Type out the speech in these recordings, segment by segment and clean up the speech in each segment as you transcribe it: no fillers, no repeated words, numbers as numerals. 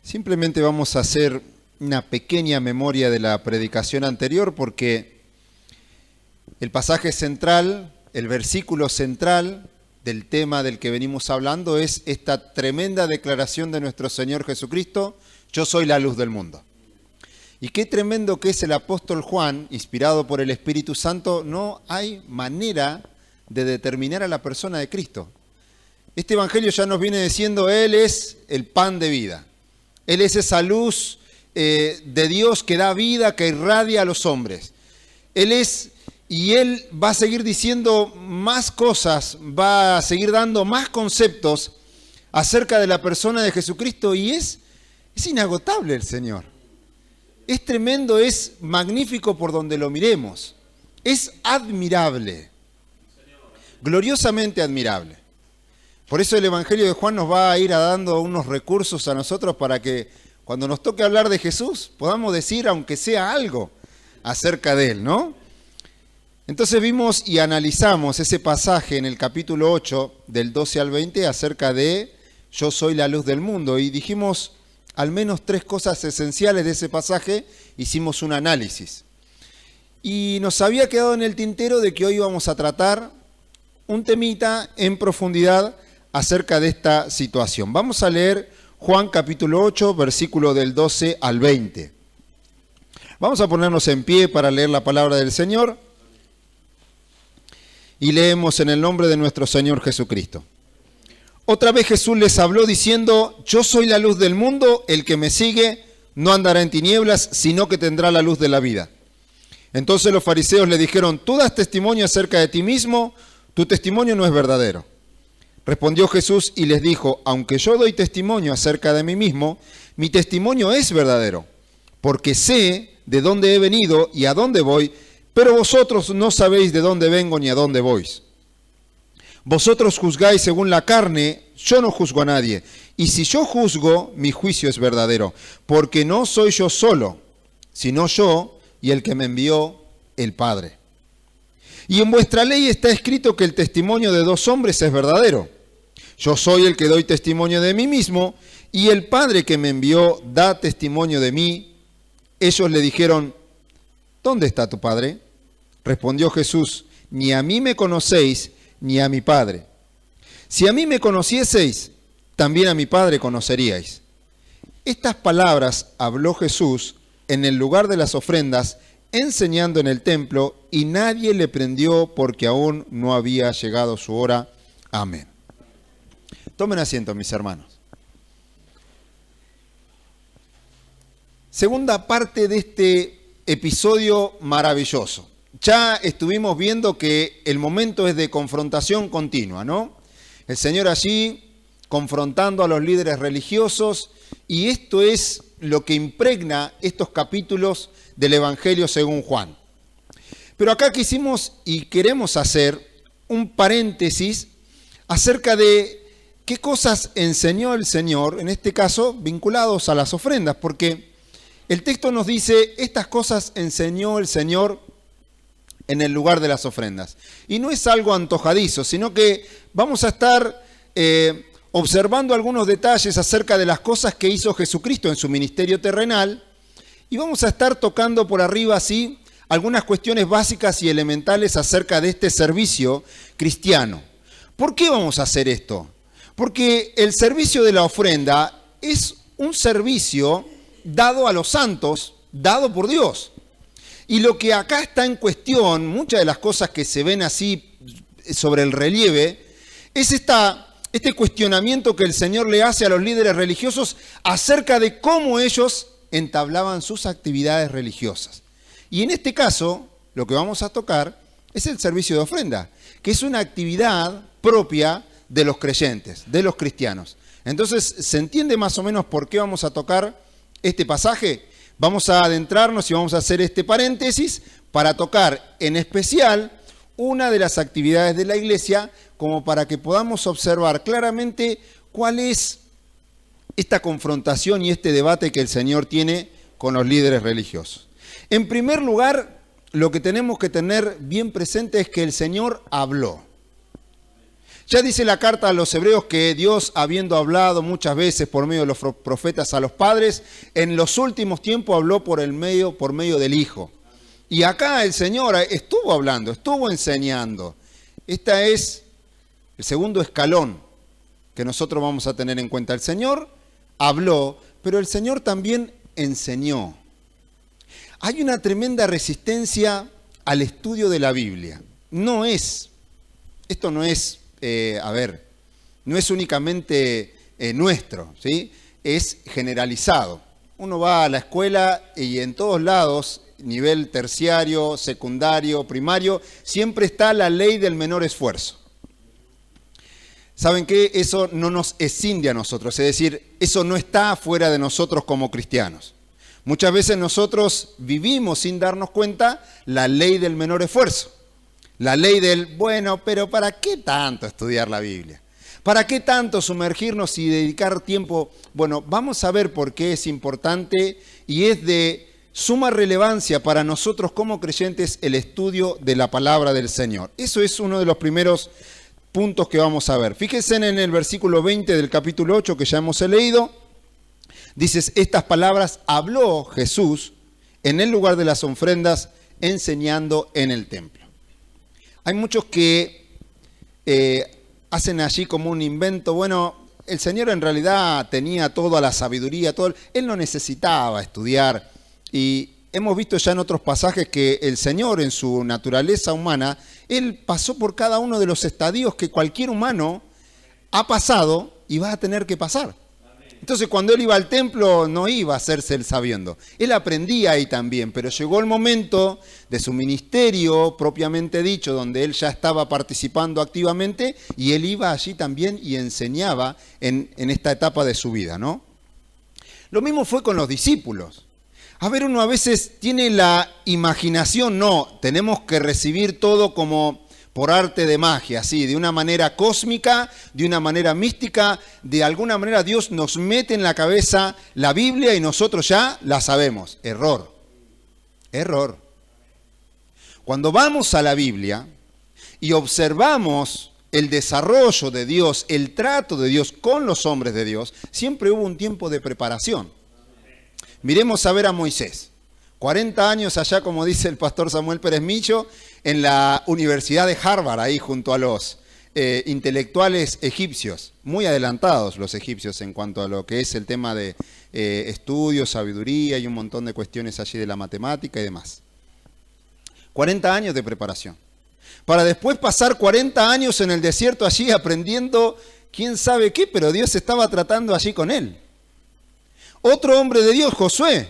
Simplemente vamos a hacer una pequeña memoria de la predicación anterior porque el pasaje central, el versículo central del tema del que venimos hablando es esta tremenda declaración de nuestro Señor Jesucristo: yo soy la luz del mundo. Y qué tremendo que es el apóstol Juan, inspirado por el Espíritu Santo. No hay manera de determinar a la persona de Cristo. Este evangelio ya nos viene diciendo: Él es el pan de vida. Él es esa luz de Dios que da vida, que irradia a los hombres. Él es, y Él va a seguir diciendo más cosas, va a seguir dando más conceptos acerca de la persona de Jesucristo, y es inagotable el Señor. Es tremendo, es magnífico por donde lo miremos. Es admirable, gloriosamente admirable. Por eso el Evangelio de Juan nos va a ir dando unos recursos a nosotros para que cuando nos toque hablar de Jesús podamos decir, aunque sea algo, acerca de Él, ¿no? Entonces vimos y analizamos ese pasaje en el capítulo 8, del 12 al 20, acerca de yo soy la luz del mundo. Y dijimos al menos 3 cosas esenciales de ese pasaje, hicimos un análisis. Y nos había quedado en el tintero de que hoy vamos a tratar un temita en profundidad acerca de esta situación. Vamos a leer Juan capítulo 8, versículo del 12 al 20. Vamos a ponernos en pie para leer la palabra del Señor y leemos en el nombre de nuestro Señor Jesucristo. Otra vez Jesús les habló diciendo: yo soy la luz del mundo, el que me sigue no andará en tinieblas, sino que tendrá la luz de la vida. Entonces los fariseos le dijeron: tú das testimonio acerca de ti mismo, tu testimonio no es verdadero. Respondió Jesús y les dijo: aunque yo doy testimonio acerca de mí mismo, mi testimonio es verdadero, porque sé de dónde he venido y a dónde voy, pero vosotros no sabéis de dónde vengo ni a dónde voy. Vosotros juzgáis según la carne, yo no juzgo a nadie. Y si yo juzgo, mi juicio es verdadero, porque no soy yo solo, sino yo y el que me envió, el Padre. Y en vuestra ley está escrito que el testimonio de 2 hombres es verdadero. Yo soy el que doy testimonio de mí mismo, y el Padre que me envió da testimonio de mí. Ellos le dijeron: ¿dónde está tu Padre? Respondió Jesús: ni a mí me conocéis, ni a mi Padre. Si a mí me conocieseis, también a mi Padre conoceríais. Estas palabras habló Jesús en el lugar de las ofrendas, enseñando en el templo, y nadie le prendió porque aún no había llegado su hora. Amén. Tomen asiento, mis hermanos. Segunda parte de este episodio maravilloso. Ya estuvimos viendo que el momento es de confrontación continua, ¿no? El Señor allí confrontando a los líderes religiosos, y esto es lo que impregna estos capítulos del Evangelio según Juan. Pero acá quisimos y queremos hacer un paréntesis acerca de qué cosas enseñó el Señor, en este caso vinculados a las ofrendas, porque el texto nos dice: estas cosas enseñó el Señor en el lugar de las ofrendas. Y no es algo antojadizo, sino que vamos a estar observando algunos detalles acerca de las cosas que hizo Jesucristo en su ministerio terrenal, y vamos a estar tocando por arriba, así, algunas cuestiones básicas y elementales acerca de este servicio cristiano. ¿Por qué vamos a hacer esto? Porque el servicio de la ofrenda es un servicio dado a los santos, dado por Dios. Y lo que acá está en cuestión, muchas de las cosas que se ven así sobre el relieve, es este cuestionamiento que el Señor le hace a los líderes religiosos acerca de cómo ellos entablaban sus actividades religiosas. Y en este caso, lo que vamos a tocar es el servicio de ofrenda, que es una actividad propia de los creyentes, de los cristianos. Entonces, ¿se entiende más o menos por qué vamos a tocar este pasaje? Vamos a adentrarnos y vamos a hacer este paréntesis para tocar en especial una de las actividades de la iglesia, como para que podamos observar claramente cuál es esta confrontación y este debate que el Señor tiene con los líderes religiosos. En primer lugar, lo que tenemos que tener bien presente es que el Señor habló. Ya dice la carta a los hebreos que Dios, habiendo hablado muchas veces por medio de los profetas a los padres, en los últimos tiempos habló por medio del Hijo. Y acá el Señor estuvo hablando, estuvo enseñando. Este es el segundo escalón que nosotros vamos a tener en cuenta. El Señor habló, pero el Señor también enseñó. Hay una tremenda resistencia al estudio de la Biblia. Esto no es, no es únicamente nuestro, ¿sí? Es generalizado. Uno va a la escuela y en todos lados, nivel terciario, secundario, primario, siempre está la ley del menor esfuerzo. ¿Saben qué? Eso no nos escinde a nosotros, es decir, eso no está fuera de nosotros como cristianos. Muchas veces nosotros vivimos sin darnos cuenta la ley del menor esfuerzo. La ley del, bueno, pero ¿para qué tanto estudiar la Biblia? ¿Para qué tanto sumergirnos y dedicar tiempo? Bueno, vamos a ver por qué es importante y es de suma relevancia para nosotros como creyentes el estudio de la palabra del Señor. Eso es uno de los primeros puntos que vamos a ver. Fíjense en el versículo 20 del capítulo 8 que ya hemos leído. Dices, estas palabras habló Jesús en el lugar de las ofrendas, enseñando en el templo. Hay muchos que hacen allí como un invento. Bueno, el Señor en realidad tenía toda la sabiduría, Él no necesitaba estudiar. Y hemos visto ya en otros pasajes que el Señor en su naturaleza humana, Él pasó por cada uno de los estadios que cualquier humano ha pasado y va a tener que pasar. Entonces cuando Él iba al templo no iba a hacerse el sabiendo. Él aprendía ahí también, pero llegó el momento de su ministerio propiamente dicho, donde Él ya estaba participando activamente y Él iba allí también y enseñaba en esta etapa de su vida, ¿no? Lo mismo fue con los discípulos. A ver, uno a veces tiene la imaginación, no, tenemos que recibir todo como por arte de magia, así, de una manera cósmica, de una manera mística, de alguna manera Dios nos mete en la cabeza la Biblia y nosotros ya la sabemos. Error. Cuando vamos a la Biblia y observamos el desarrollo de Dios, el trato de Dios con los hombres de Dios, siempre hubo un tiempo de preparación. Miremos a ver a Moisés. 40 años allá, como dice el pastor Samuel Pérez Millo, en la Universidad de Harvard, ahí junto a los intelectuales egipcios, muy adelantados los egipcios en cuanto a lo que es el tema de estudio, sabiduría y un montón de cuestiones allí de la matemática y demás. 40 años de preparación. Para después pasar 40 años en el desierto allí aprendiendo quién sabe qué, pero Dios estaba tratando allí con él. Otro hombre de Dios, Josué.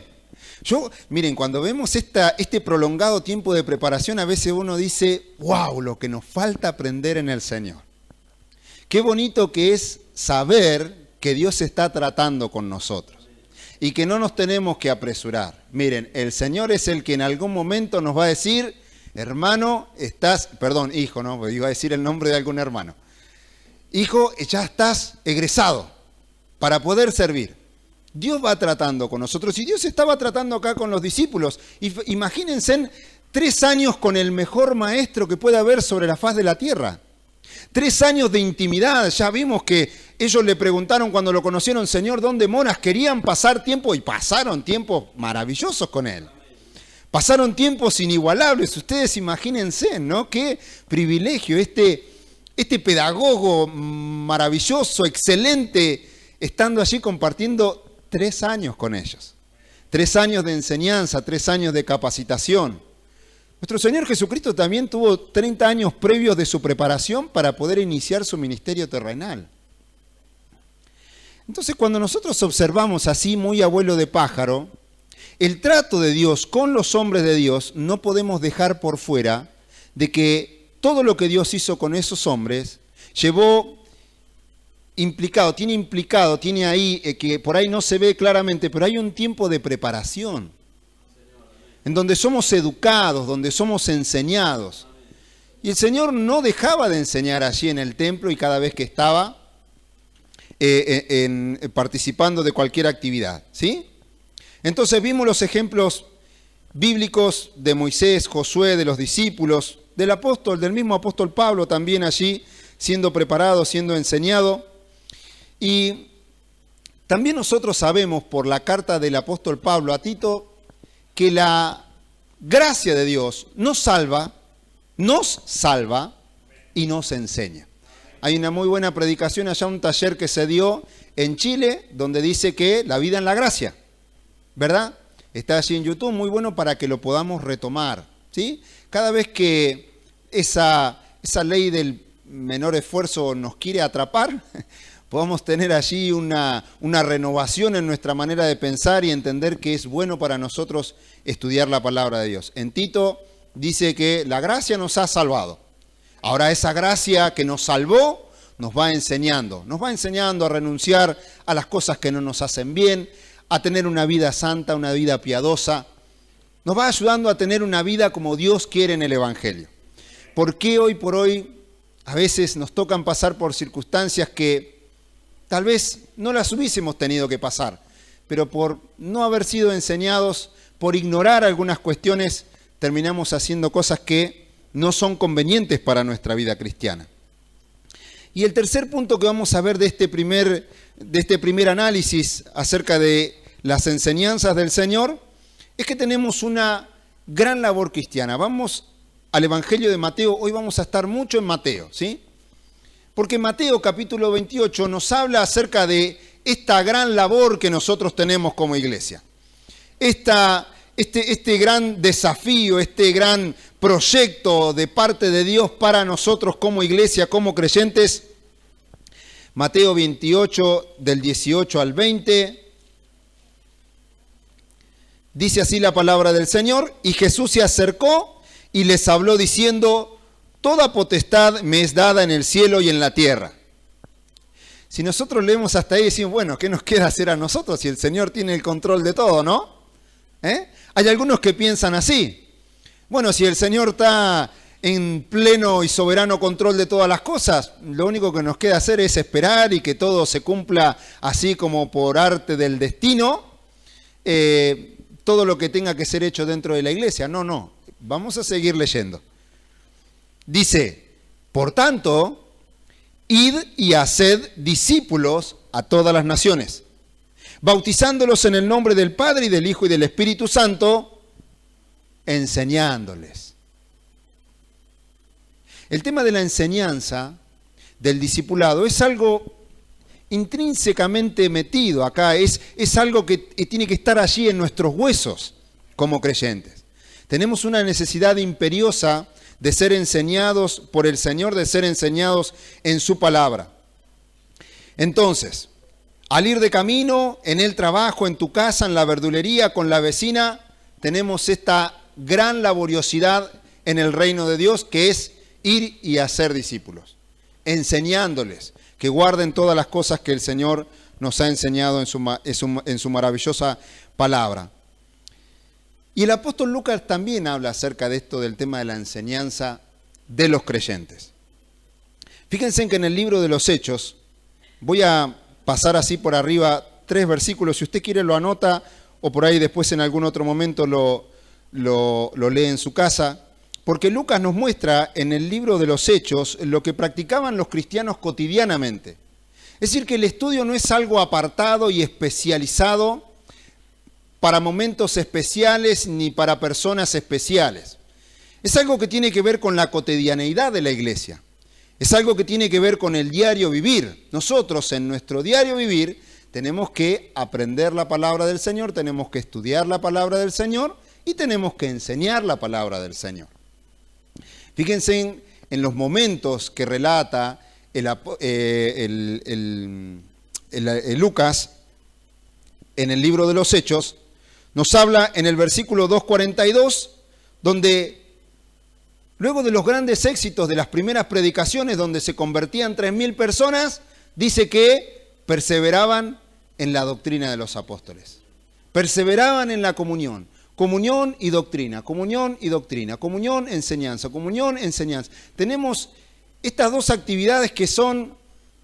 Miren, cuando vemos este prolongado tiempo de preparación, a veces uno dice, wow, lo que nos falta aprender en el Señor. Qué bonito que es saber que Dios está tratando con nosotros y que no nos tenemos que apresurar. Miren, el Señor es el que en algún momento nos va a decir, hermano, hijo, no, iba a decir el nombre de algún hermano. Hijo, ya estás egresado para poder servir. Dios va tratando con nosotros y Dios estaba tratando acá con los discípulos. Imagínense 3 años con el mejor maestro que pueda haber sobre la faz de la tierra. 3 años de intimidad. Ya vimos que ellos le preguntaron cuando lo conocieron, Señor, ¿dónde moras? Querían pasar tiempo y pasaron tiempos maravillosos con Él. Pasaron tiempos inigualables. Ustedes imagínense, ¿no? Qué privilegio este pedagogo maravilloso, excelente, estando allí compartiendo 3 años con ellos. 3 años de enseñanza, 3 años de capacitación. Nuestro Señor Jesucristo también tuvo 30 años previos de su preparación para poder iniciar su ministerio terrenal. Entonces, cuando nosotros observamos así, muy abuelo de pájaro, el trato de Dios con los hombres de Dios, no podemos dejar por fuera de que todo lo que Dios hizo con esos hombres tiene ahí, que por ahí no se ve claramente, pero hay un tiempo de preparación, en donde somos educados, donde somos enseñados. Y el Señor no dejaba de enseñar allí en el templo y cada vez que estaba participando de cualquier actividad, ¿sí? Entonces vimos los ejemplos bíblicos de Moisés, Josué, de los discípulos, del mismo apóstol Pablo también allí, siendo preparado, siendo enseñado. Y también nosotros sabemos por la carta del apóstol Pablo a Tito que la gracia de Dios nos salva y nos enseña. Hay una muy buena predicación allá, un taller que se dio en Chile, donde dice que la vida en la gracia, ¿verdad? Está allí en YouTube, muy bueno para que lo podamos retomar, ¿sí? Cada vez que esa ley del menor esfuerzo nos quiere atrapar, podamos tener allí una renovación en nuestra manera de pensar y entender que es bueno para nosotros estudiar la palabra de Dios. En Tito dice que la gracia nos ha salvado. Ahora esa gracia que nos salvó nos va enseñando a renunciar a las cosas que no nos hacen bien, a tener una vida santa, una vida piadosa. Nos va ayudando a tener una vida como Dios quiere en el Evangelio. ¿Por qué hoy por hoy a veces nos tocan pasar por circunstancias que tal vez no las hubiésemos tenido que pasar, pero por no haber sido enseñados, por ignorar algunas cuestiones, terminamos haciendo cosas que no son convenientes para nuestra vida cristiana? Y el tercer punto que vamos a ver de este primer análisis acerca de las enseñanzas del Señor es que tenemos una gran labor cristiana. Vamos al Evangelio de Mateo, hoy vamos a estar mucho en Mateo, ¿sí? Porque Mateo capítulo 28 nos habla acerca de esta gran labor que nosotros tenemos como iglesia. Este gran desafío, este gran proyecto de parte de Dios para nosotros como iglesia, como creyentes. Mateo 28, del 18 al 20, dice así la palabra del Señor: y Jesús se acercó y les habló diciendo: toda potestad me es dada en el cielo y en la tierra. Si nosotros leemos hasta ahí y decimos, bueno, ¿qué nos queda hacer a nosotros si el Señor tiene el control de todo, no? Hay algunos que piensan así. Bueno, si el Señor está en pleno y soberano control de todas las cosas, lo único que nos queda hacer es esperar y que todo se cumpla así como por arte del destino, todo lo que tenga que ser hecho dentro de la iglesia. No, vamos a seguir leyendo. Dice, por tanto, id y haced discípulos a todas las naciones, bautizándolos en el nombre del Padre y del Hijo y del Espíritu Santo, enseñándoles. El tema de la enseñanza, del discipulado, es algo intrínsecamente metido acá, es algo que tiene que estar allí en nuestros huesos como creyentes. Tenemos una necesidad imperiosa de ser enseñados por el Señor, de ser enseñados en su palabra. Entonces, al ir de camino, en el trabajo, en tu casa, en la verdulería, con la vecina, tenemos esta gran laboriosidad en el reino de Dios, que es ir y hacer discípulos, enseñándoles que guarden todas las cosas que el Señor nos ha enseñado en su maravillosa palabra. Y el apóstol Lucas también habla acerca de esto, del tema de la enseñanza de los creyentes. Fíjense que en el libro de los Hechos, voy a pasar así por arriba 3 versículos, si usted quiere lo anota o por ahí después en algún otro momento lo lee en su casa, porque Lucas nos muestra en el libro de los Hechos lo que practicaban los cristianos cotidianamente. Es decir, que el estudio no es algo apartado y especializado para momentos especiales ni para personas especiales. Es algo que tiene que ver con la cotidianeidad de la iglesia. Es algo que tiene que ver con el diario vivir. Nosotros en nuestro diario vivir tenemos que aprender la palabra del Señor, tenemos que estudiar la palabra del Señor y tenemos que enseñar la palabra del Señor. Fíjense en los momentos que relata Lucas en el libro de los Hechos. Nos habla en el versículo 2:42, donde luego de los grandes éxitos de las primeras predicaciones, donde se convertían 3.000 personas, dice que perseveraban en la doctrina de los apóstoles. Perseveraban en la comunión. Comunión y doctrina, comunión y doctrina, comunión, enseñanza, comunión, enseñanza. Tenemos estas dos actividades que son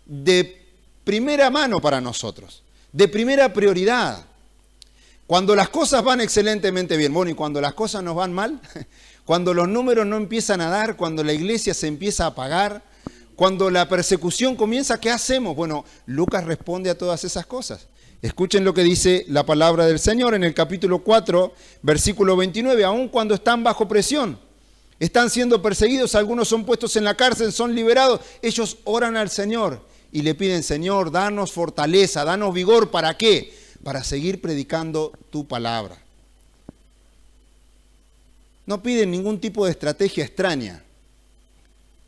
de primera mano para nosotros, de primera prioridad. Cuando las cosas van excelentemente bien, bueno, y cuando las cosas nos van mal, cuando los números no empiezan a dar, cuando la iglesia se empieza a apagar, Cuando la persecución comienza, ¿qué hacemos? Bueno, Lucas responde a todas esas cosas. Escuchen lo que dice la palabra del Señor en el capítulo 4, versículo 29. Aun cuando están bajo presión, están siendo perseguidos, algunos son puestos en la cárcel, son liberados. Ellos oran al Señor y le piden: Señor, danos fortaleza, danos vigor. ¿Para qué? Para seguir predicando tu palabra. No piden ningún tipo de estrategia extraña,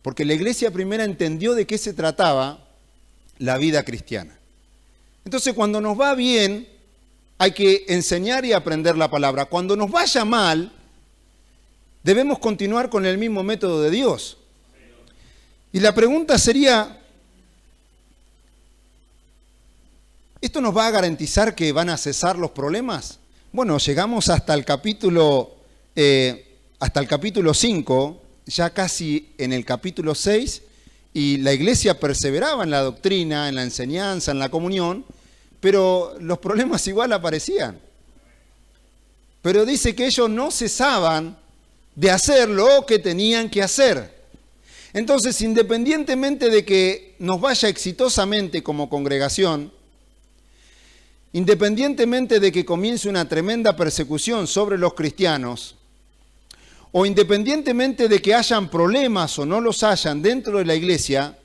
porque la iglesia primera entendió de qué se trataba la vida cristiana. Entonces, cuando nos va bien, hay que enseñar y aprender la palabra. Cuando nos vaya mal, debemos continuar con el mismo método de Dios. Y la pregunta sería, ¿esto nos va a garantizar que van a cesar los problemas? Bueno, llegamos hasta el capítulo 5, ya casi en el capítulo 6, y la iglesia perseveraba en la doctrina, en la enseñanza, en la comunión, pero los problemas igual aparecían. Pero dice que ellos no cesaban de hacer lo que tenían que hacer. Entonces, independientemente de que nos vaya exitosamente como congregación, independientemente de que comience una tremenda persecución sobre los cristianos, o independientemente de que hayan problemas o no los hayan dentro de la iglesia,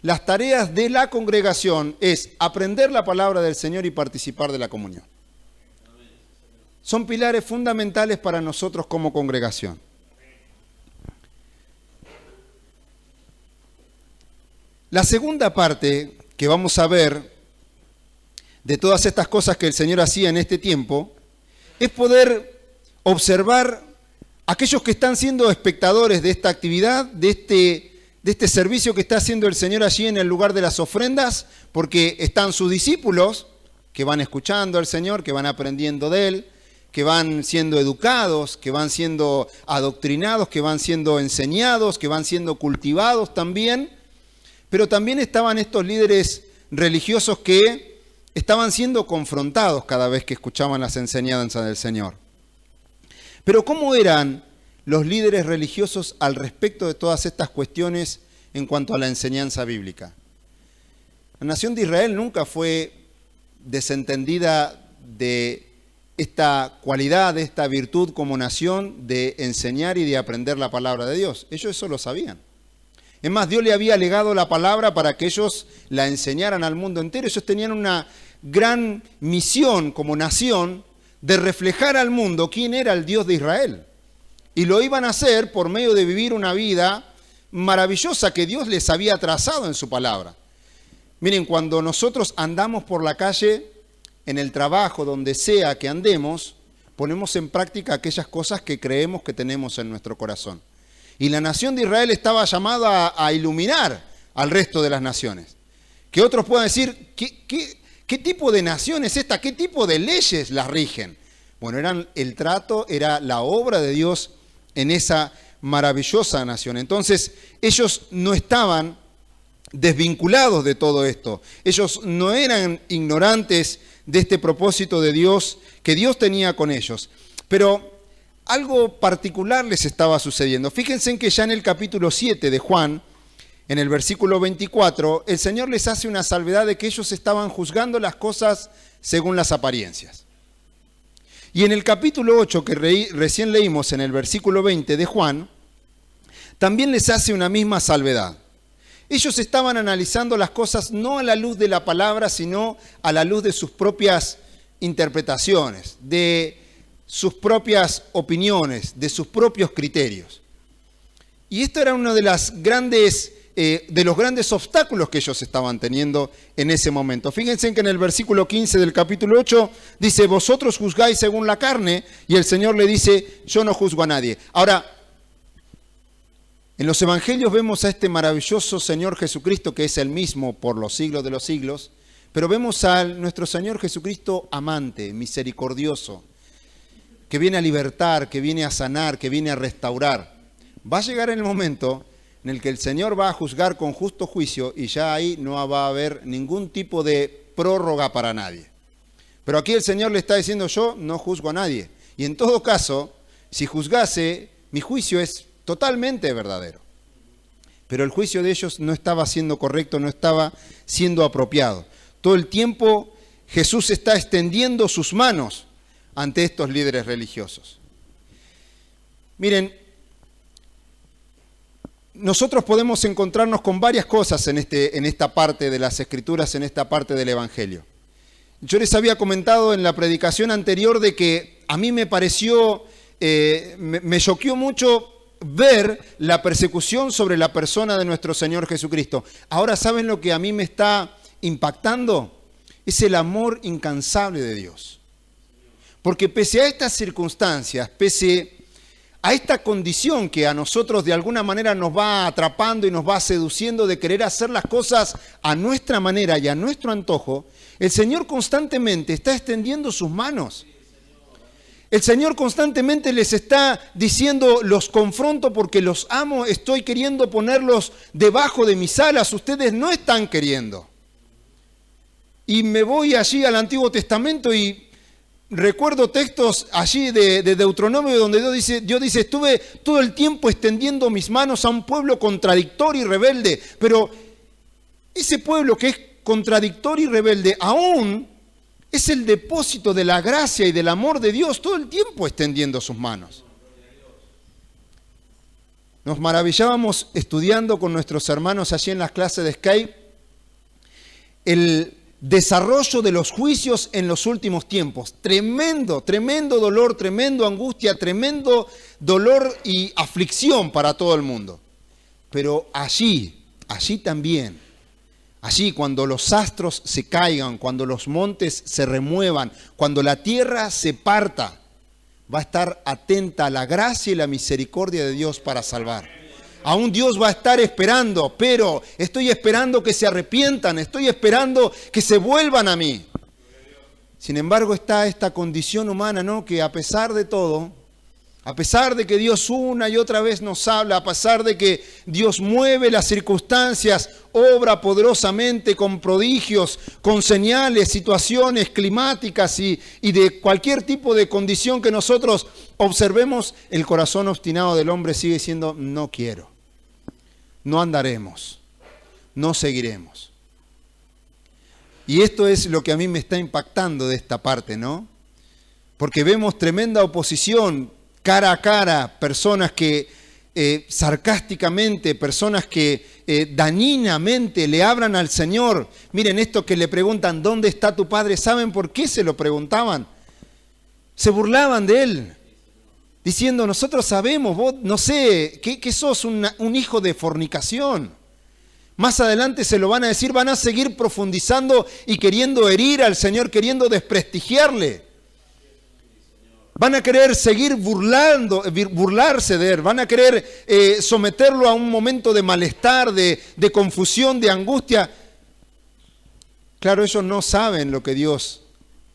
las tareas de la congregación es aprender la palabra del Señor y participar de la comunión. Son pilares fundamentales para nosotros como congregación. La segunda parte que vamos a ver de todas estas cosas que el Señor hacía en este tiempo es poder observar aquellos que están siendo espectadores de esta actividad, de este servicio que está haciendo el Señor allí en el lugar de las ofrendas, porque están sus discípulos que van escuchando al Señor, que van aprendiendo de Él, que van siendo educados, que van siendo adoctrinados, que van siendo enseñados, que van siendo cultivados también. Pero también estaban estos líderes religiosos que estaban siendo confrontados cada vez que escuchaban las enseñanzas del Señor. Pero ¿cómo eran los líderes religiosos al respecto de todas estas cuestiones en cuanto a la enseñanza bíblica? La nación de Israel nunca fue desentendida de esta cualidad, de esta virtud como nación de enseñar y de aprender la palabra de Dios. Ellos eso lo sabían. Es más, Dios le había legado la palabra para que ellos la enseñaran al mundo entero. Ellos tenían una gran misión como nación de reflejar al mundo quién era el Dios de Israel. Y lo iban a hacer por medio de vivir una vida maravillosa que Dios les había trazado en su palabra. Miren, cuando nosotros andamos por la calle, en el trabajo, donde sea que andemos, ponemos en práctica aquellas cosas que creemos que tenemos en nuestro corazón. Y la nación de Israel estaba llamada a iluminar al resto de las naciones. Que otros puedan decir, ¿qué tipo de nación es esta? ¿Qué tipo de leyes las rigen? Bueno, el trato era la obra de Dios en esa maravillosa nación. Entonces, ellos no estaban desvinculados de todo esto. Ellos no eran ignorantes de este propósito de Dios que Dios tenía con ellos. Pero algo particular les estaba sucediendo. Fíjense en que ya en el capítulo 7 de Juan, en el versículo 24, el Señor les hace una salvedad de que ellos estaban juzgando las cosas según las apariencias. Y en el capítulo 8, que recién leímos en el versículo 20 de Juan, también les hace una misma salvedad. Ellos estaban analizando las cosas no a la luz de la palabra, sino a la luz de sus propias interpretaciones, de sus propias opiniones, de sus propios criterios. Y esto era uno de los grandes obstáculos que ellos estaban teniendo en ese momento. Fíjense que en el versículo 15 del capítulo 8 dice: vosotros juzgáis según la carne, y el Señor le dice: yo no juzgo a nadie. Ahora, en los evangelios vemos a este maravilloso Señor Jesucristo, que es el mismo por los siglos de los siglos, pero vemos a nuestro Señor Jesucristo amante, misericordioso, que viene a libertar, que viene a sanar, que viene a restaurar. Va a llegar el momento en el que el Señor va a juzgar con justo juicio y ya ahí no va a haber ningún tipo de prórroga para nadie. Pero aquí el Señor le está diciendo: yo no juzgo a nadie. Y en todo caso, si juzgase, mi juicio es totalmente verdadero. Pero el juicio de ellos no estaba siendo correcto, no estaba siendo apropiado. Todo el tiempo Jesús está extendiendo sus manos ante estos líderes religiosos. Miren, nosotros podemos encontrarnos con varias cosas en esta parte de las Escrituras, en esta parte del Evangelio. Yo les había comentado en la predicación anterior de que a mí me pareció, me choqueó mucho ver la persecución sobre la persona de nuestro Señor Jesucristo. Ahora, ¿saben lo que a mí me está impactando? Es el amor incansable de Dios. Porque pese a estas circunstancias, pese a esta condición que a nosotros de alguna manera nos va atrapando y nos va seduciendo de querer hacer las cosas a nuestra manera y a nuestro antojo, el Señor constantemente está extendiendo sus manos. El Señor constantemente les está diciendo, los confronto porque los amo, estoy queriendo ponerlos debajo de mis alas, ustedes no están queriendo. Y me voy allí al Antiguo Testamento y recuerdo textos allí de Deuteronomio donde Dios dice, estuve todo el tiempo extendiendo mis manos a un pueblo contradictorio y rebelde, pero ese pueblo que es contradictorio y rebelde aún es el depósito de la gracia y del amor de Dios todo el tiempo extendiendo sus manos. Nos maravillábamos estudiando con nuestros hermanos allí en las clases de Skype el desarrollo de los juicios en los últimos tiempos. Tremendo, tremendo dolor, tremendo angustia, tremendo dolor y aflicción para todo el mundo. Pero allí también, allí cuando los astros se caigan, cuando los montes se remuevan, cuando la tierra se parta, va a estar atenta a la gracia y la misericordia de Dios para salvar. Aún Dios va a estar esperando, pero estoy esperando que se arrepientan, estoy esperando que se vuelvan a mí. Sin embargo, está esta condición humana, ¿no? Que a pesar de todo, a pesar de que Dios una y otra vez nos habla, a pesar de que Dios mueve las circunstancias, obra poderosamente con prodigios, con señales, situaciones climáticas y de cualquier tipo de condición que nosotros observemos, el corazón obstinado del hombre sigue diciendo, no quiero, no andaremos, no seguiremos. Y esto es lo que a mí me está impactando de esta parte, ¿no? Porque vemos tremenda oposición, cara a cara, personas que sarcásticamente, personas que dañinamente le hablan al Señor. Miren esto que le preguntan, ¿dónde está tu Padre? ¿Saben por qué se lo preguntaban? Se burlaban de Él, diciendo, nosotros sabemos, vos no sé, que sos un hijo de fornicación. Más adelante se lo van a decir, van a seguir profundizando y queriendo herir al Señor, queriendo desprestigiarle. Van a querer seguir burlarse de Él, van a querer someterlo a un momento de malestar, de confusión, de angustia. Claro, ellos no saben lo que Dios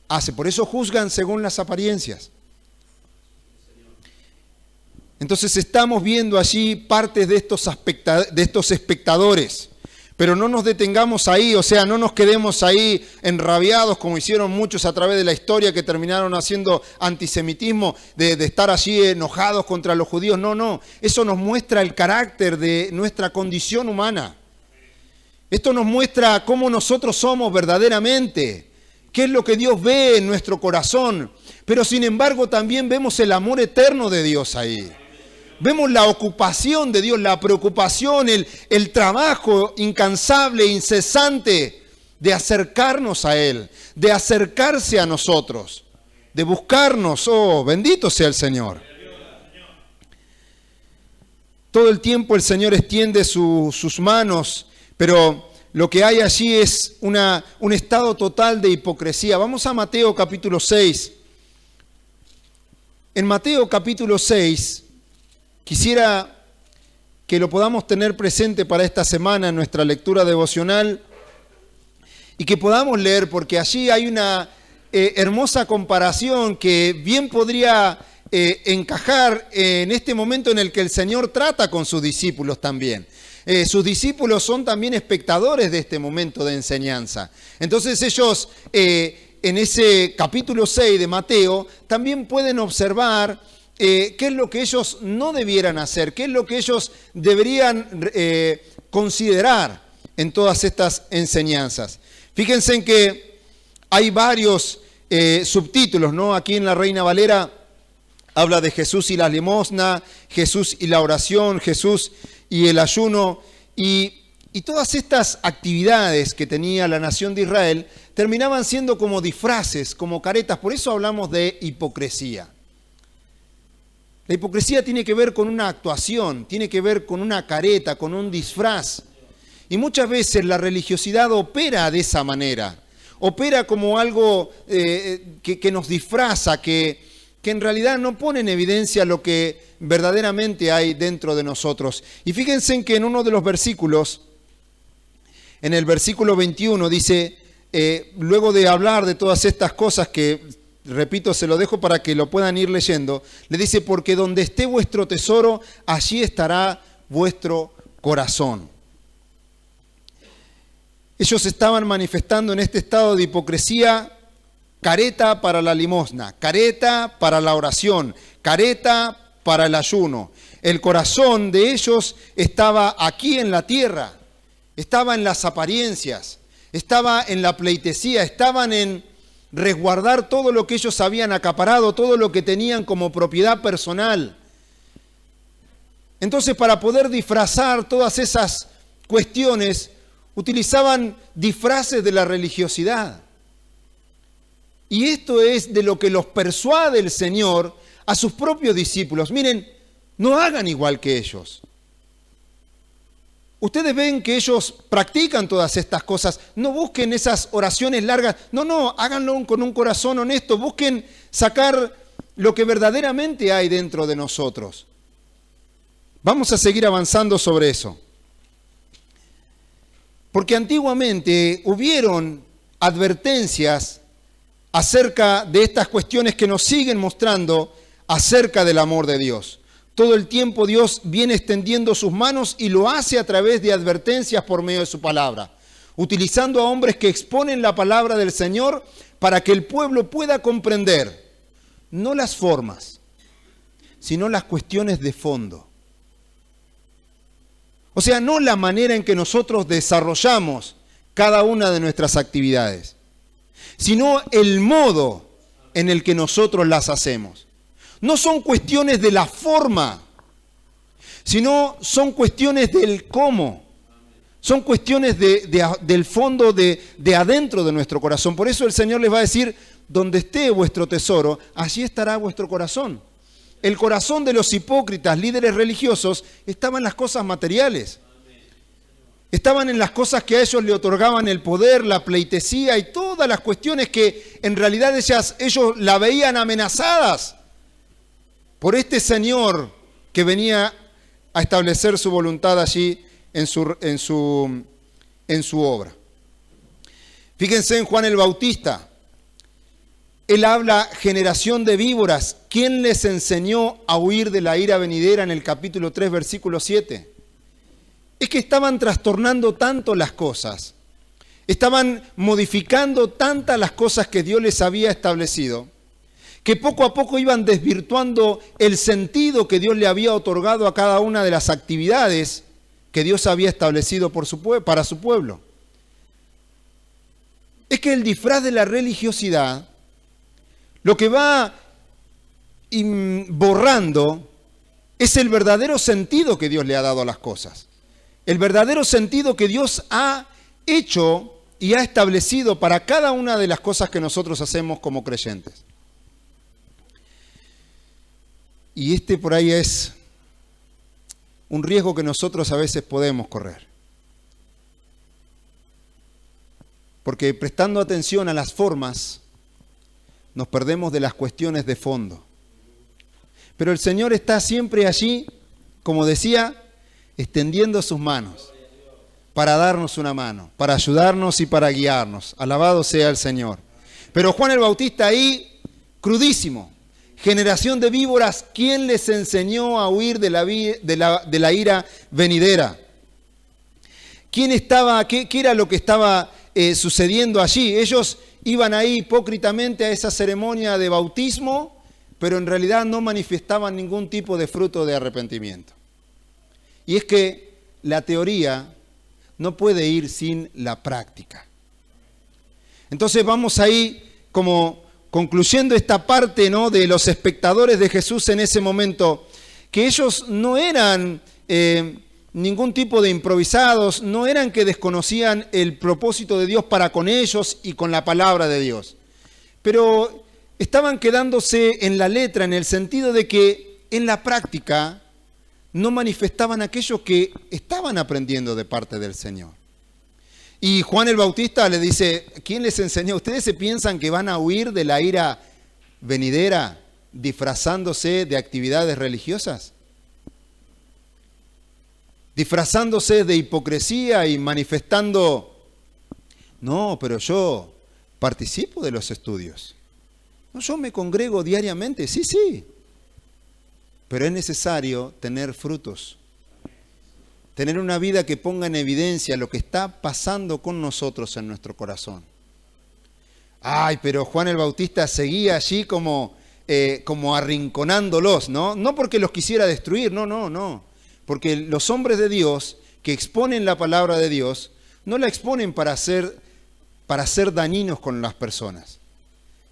hace, por eso juzgan según las apariencias. Entonces estamos viendo allí partes de estos espectadores. Pero no nos detengamos ahí, o sea, no nos quedemos ahí enrabiados como hicieron muchos a través de la historia que terminaron haciendo antisemitismo, de estar allí enojados contra los judíos. No, eso nos muestra el carácter de nuestra condición humana. Esto nos muestra cómo nosotros somos verdaderamente, qué es lo que Dios ve en nuestro corazón. Pero sin embargo también vemos el amor eterno de Dios ahí. Vemos la ocupación de Dios, la preocupación, el trabajo incansable, incesante de acercarnos a Él, de acercarse a nosotros, de buscarnos. Oh, bendito sea el Señor. Todo el tiempo el Señor extiende sus manos, pero lo que hay allí es un estado total de hipocresía. Vamos a Mateo capítulo 6. En Mateo capítulo 6... quisiera que lo podamos tener presente para esta semana en nuestra lectura devocional y que podamos leer, porque allí hay una hermosa comparación que bien podría encajar en este momento en el que el Señor trata con sus discípulos también. Sus discípulos son también espectadores de este momento de enseñanza. Entonces ellos en ese capítulo 6 de Mateo también pueden observar qué es lo que ellos no debieran hacer, qué es lo que ellos deberían considerar en todas estas enseñanzas. Fíjense en que hay varios subtítulos, ¿no? Aquí en la Reina Valera habla de Jesús y la limosna, Jesús y la oración, Jesús y el ayuno, y todas estas actividades que tenía la nación de Israel terminaban siendo como disfraces, como caretas. Por eso hablamos de hipocresía. La hipocresía tiene que ver con una actuación, tiene que ver con una careta, con un disfraz. Y muchas veces la religiosidad opera de esa manera. Opera como algo que nos disfraza, que en realidad no pone en evidencia lo que verdaderamente hay dentro de nosotros. Y fíjense en que en uno de los versículos, en el versículo 21, dice, luego de hablar de todas estas cosas que, repito, se lo dejo para que lo puedan ir leyendo, le dice, porque donde esté vuestro tesoro, allí estará vuestro corazón. Ellos estaban manifestando en este estado de hipocresía, careta para la limosna, careta para la oración, careta para el ayuno. El corazón de ellos estaba aquí en la tierra, estaba en las apariencias, estaba en la pleitesía, estaban en resguardar todo lo que ellos habían acaparado, todo lo que tenían como propiedad personal. Entonces, para poder disfrazar todas esas cuestiones, utilizaban disfraces de la religiosidad. Y esto es de lo que los persuade el Señor a sus propios discípulos. Miren, no hagan igual que ellos. Ustedes ven que ellos practican todas estas cosas. No busquen esas oraciones largas. No, háganlo con un corazón honesto. Busquen sacar lo que verdaderamente hay dentro de nosotros. Vamos a seguir avanzando sobre eso. Porque antiguamente hubieron advertencias acerca de estas cuestiones que nos siguen mostrando acerca del amor de Dios. Todo el tiempo Dios viene extendiendo sus manos y lo hace a través de advertencias por medio de su palabra, utilizando a hombres que exponen la palabra del Señor para que el pueblo pueda comprender no las formas, sino las cuestiones de fondo. O sea, no la manera en que nosotros desarrollamos cada una de nuestras actividades, sino el modo en el que nosotros las hacemos. No son cuestiones de la forma, sino son cuestiones del cómo. Son cuestiones del fondo, de adentro de nuestro corazón. Por eso el Señor les va a decir, donde esté vuestro tesoro, allí estará vuestro corazón. El corazón de los hipócritas, líderes religiosos, estaba en las cosas materiales. Estaban en las cosas que a ellos le otorgaban el poder, la pleitesía y todas las cuestiones que en realidad ellos la veían amenazadas por este Señor que venía a establecer su voluntad allí en su obra. Fíjense en Juan el Bautista. Él habla generación de víboras. ¿Quién les enseñó a huir de la ira venidera en el capítulo 3, versículo 7? Es que estaban trastornando tanto las cosas. Estaban modificando tantas las cosas que Dios les había establecido, que poco a poco iban desvirtuando el sentido que Dios le había otorgado a cada una de las actividades que Dios había establecido para su pueblo. Es que el disfraz de la religiosidad lo que va borrando es el verdadero sentido que Dios le ha dado a las cosas. El verdadero sentido que Dios ha hecho y ha establecido para cada una de las cosas que nosotros hacemos como creyentes. Y por ahí es un riesgo que nosotros a veces podemos correr. Porque prestando atención a las formas, nos perdemos de las cuestiones de fondo. Pero el Señor está siempre allí, como decía, extendiendo sus manos para darnos una mano, para ayudarnos y para guiarnos. Alabado sea el Señor. Pero Juan el Bautista ahí, crudísimo. Generación de víboras, ¿quién les enseñó a huir de la ira venidera? ¿Quién estaba, qué era lo que estaba sucediendo allí? Ellos iban ahí hipócritamente a esa ceremonia de bautismo, pero en realidad no manifestaban ningún tipo de fruto de arrepentimiento. Y es que la teoría no puede ir sin la práctica. Entonces vamos ahí como concluyendo esta parte, ¿no?, de los espectadores de Jesús en ese momento, que ellos no eran ningún tipo de improvisados, no eran que desconocían el propósito de Dios para con ellos y con la palabra de Dios, pero estaban quedándose en la letra, en el sentido de que en la práctica no manifestaban aquello que estaban aprendiendo de parte del Señor. Y Juan el Bautista le dice, ¿quién les enseñó? ¿Ustedes se piensan que van a huir de la ira venidera disfrazándose de actividades religiosas? Disfrazándose de hipocresía y manifestando, no, pero yo participo de los estudios. No, yo me congrego diariamente, sí. Pero es necesario tener frutos. Tener una vida que ponga en evidencia lo que está pasando con nosotros en nuestro corazón. Ay, pero Juan el Bautista seguía allí como arrinconándolos, ¿no? No porque los quisiera destruir, no. Porque los hombres de Dios que exponen la palabra de Dios, no la exponen para ser dañinos con las personas.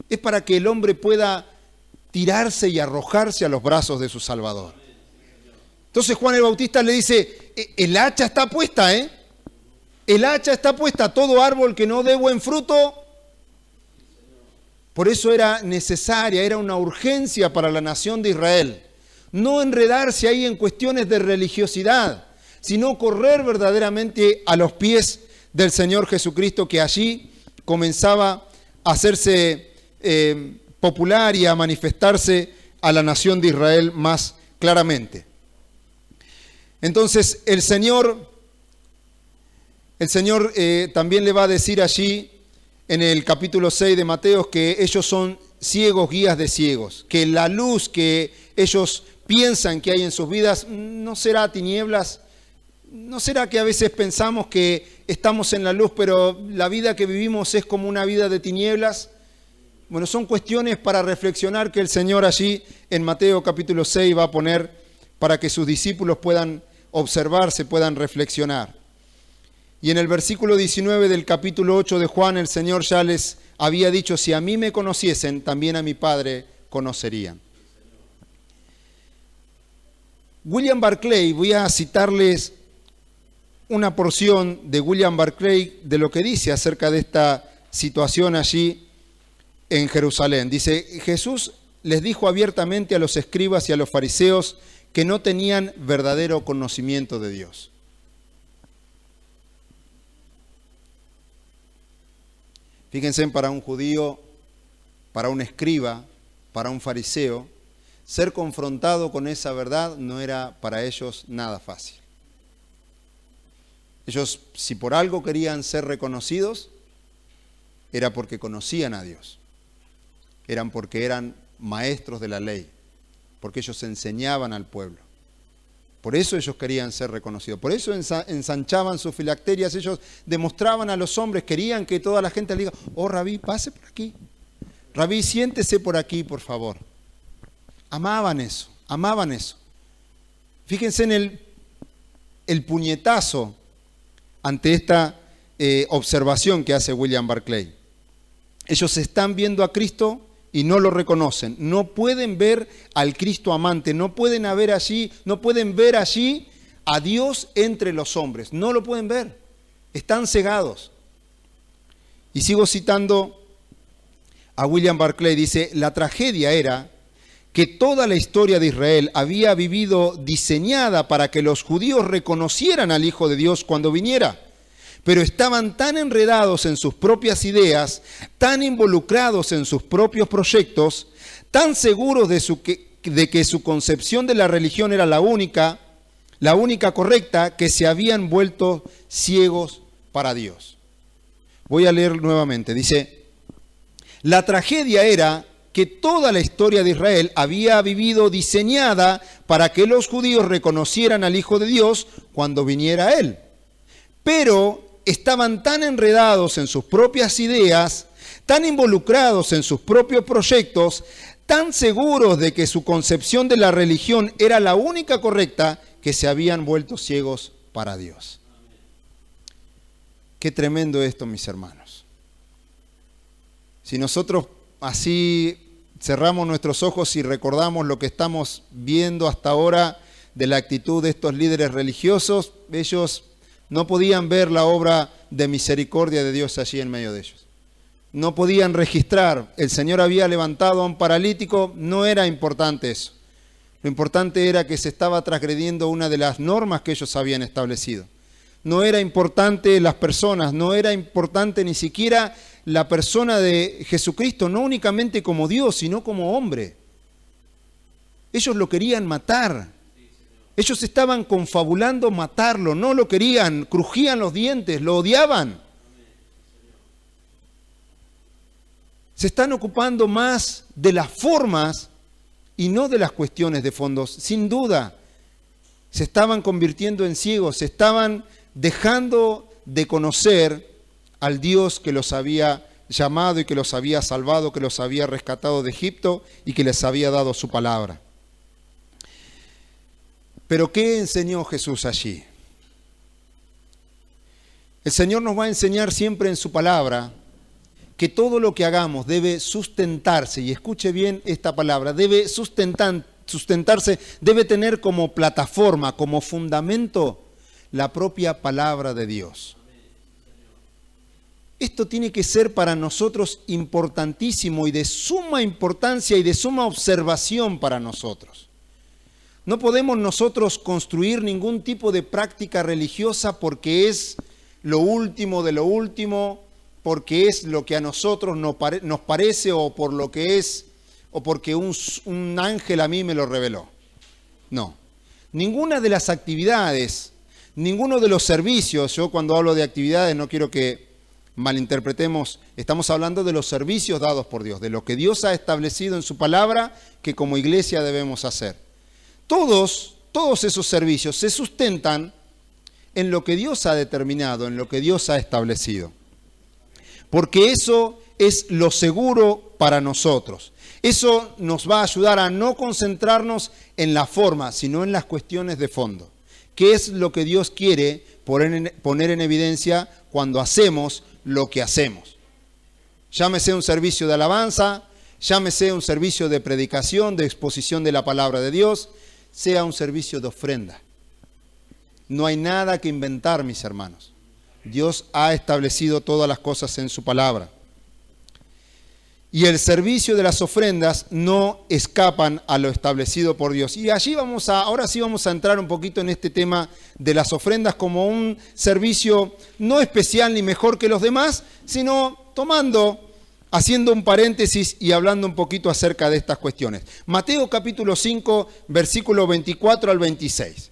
Es para que el hombre pueda tirarse y arrojarse a los brazos de su Salvador. Entonces Juan el Bautista le dice, el hacha está puesta, el hacha está puesta, todo árbol que no dé buen fruto. Por eso era necesaria, era una urgencia para la nación de Israel. No enredarse ahí en cuestiones de religiosidad, sino correr verdaderamente a los pies del Señor Jesucristo, que allí comenzaba a hacerse popular y a manifestarse a la nación de Israel más claramente. Entonces el Señor también le va a decir allí en el capítulo 6 de Mateo que ellos son ciegos guías de ciegos, que la luz que ellos piensan que hay en sus vidas no será tinieblas, no será que a veces pensamos que estamos en la luz, pero la vida que vivimos es como una vida de tinieblas. Bueno, son cuestiones para reflexionar que el Señor allí en Mateo capítulo 6 va a poner para que sus discípulos puedan observarse, puedan reflexionar. Y en el versículo 19 del capítulo 8 de Juan, el Señor ya les había dicho, si a mí me conociesen, también a mi Padre conocerían. William Barclay, voy a citarles una porción de William Barclay de lo que dice acerca de esta situación allí en Jerusalén. Dice, Jesús les dijo abiertamente a los escribas y a los fariseos que no tenían verdadero conocimiento de Dios. Fíjense, para un judío, para un escriba, para un fariseo, ser confrontado con esa verdad no era para ellos nada fácil. Ellos, si por algo querían ser reconocidos, era porque conocían a Dios. Eran porque eran maestros de la ley, porque ellos enseñaban al pueblo. Por eso ellos querían ser reconocidos. Por eso ensanchaban sus filacterias. Ellos demostraban a los hombres, querían que toda la gente le diga, oh, Rabí, pase por aquí. Rabí, siéntese por aquí, por favor. Amaban eso, amaban eso. Fíjense en el puñetazo ante esta observación que hace William Barclay. Ellos están viendo a Cristo y no lo reconocen. No pueden ver al Cristo amante, no pueden ver allí a Dios entre los hombres. No lo pueden ver. Están cegados. Y sigo citando a William Barclay. Dice, la tragedia era que toda la historia de Israel había vivido diseñada para que los judíos reconocieran al Hijo de Dios cuando viniera. Pero estaban tan enredados en sus propias ideas, tan involucrados en sus propios proyectos, tan seguros de que su concepción de la religión era la única correcta, que se habían vuelto ciegos para Dios. Voy a leer nuevamente. Dice, la tragedia era que toda la historia de Israel había vivido diseñada para que los judíos reconocieran al Hijo de Dios cuando viniera Él. Pero estaban tan enredados en sus propias ideas, tan involucrados en sus propios proyectos, tan seguros de que su concepción de la religión era la única correcta, que se habían vuelto ciegos para Dios. Qué tremendo esto, mis hermanos. Si nosotros así cerramos nuestros ojos y recordamos lo que estamos viendo hasta ahora de la actitud de estos líderes religiosos, ellos no podían ver la obra de misericordia de Dios allí en medio de ellos. No podían registrar, el Señor había levantado a un paralítico, no era importante eso. Lo importante era que se estaba transgrediendo una de las normas que ellos habían establecido. No era importante las personas, no era importante ni siquiera la persona de Jesucristo, no únicamente como Dios, sino como hombre. Ellos lo querían matar. Ellos estaban confabulando matarlo, no lo querían, crujían los dientes, lo odiaban. Se están ocupando más de las formas y no de las cuestiones de fondos. Sin duda, se estaban convirtiendo en ciegos, se estaban dejando de conocer al Dios que los había llamado y que los había salvado, que los había rescatado de Egipto y que les había dado su palabra. Pero ¿qué enseñó Jesús allí? El Señor nos va a enseñar siempre en su palabra que todo lo que hagamos debe sustentarse, y escuche bien esta palabra, debe sustentarse, debe tener como plataforma, como fundamento, la propia palabra de Dios. Esto tiene que ser para nosotros importantísimo y de suma importancia y de suma observación para nosotros. No podemos nosotros construir ningún tipo de práctica religiosa porque es lo último de lo último, porque es lo que a nosotros nos parece o por lo que es, o porque un ángel a mí me lo reveló. No. Ninguna de las actividades, ninguno de los servicios, yo cuando hablo de actividades no quiero que malinterpretemos, estamos hablando de los servicios dados por Dios, de lo que Dios ha establecido en su palabra que como iglesia debemos hacer. Todos esos servicios se sustentan en lo que Dios ha determinado, en lo que Dios ha establecido. Porque eso es lo seguro para nosotros. Eso nos va a ayudar a no concentrarnos en la forma, sino en las cuestiones de fondo. ¿Qué es lo que Dios quiere poner en evidencia cuando hacemos lo que hacemos? Llámese un servicio de alabanza, llámese un servicio de predicación, de exposición de la palabra de Dios, sea un servicio de ofrenda. No hay nada que inventar, mis hermanos. Dios ha establecido todas las cosas en su palabra. Y el servicio de las ofrendas no escapan a lo establecido por Dios. Y allí ahora sí vamos a entrar un poquito en este tema de las ofrendas como un servicio no especial ni mejor que los demás, sino haciendo un paréntesis y hablando un poquito acerca de estas cuestiones. Mateo capítulo 5, versículo 24 al 26.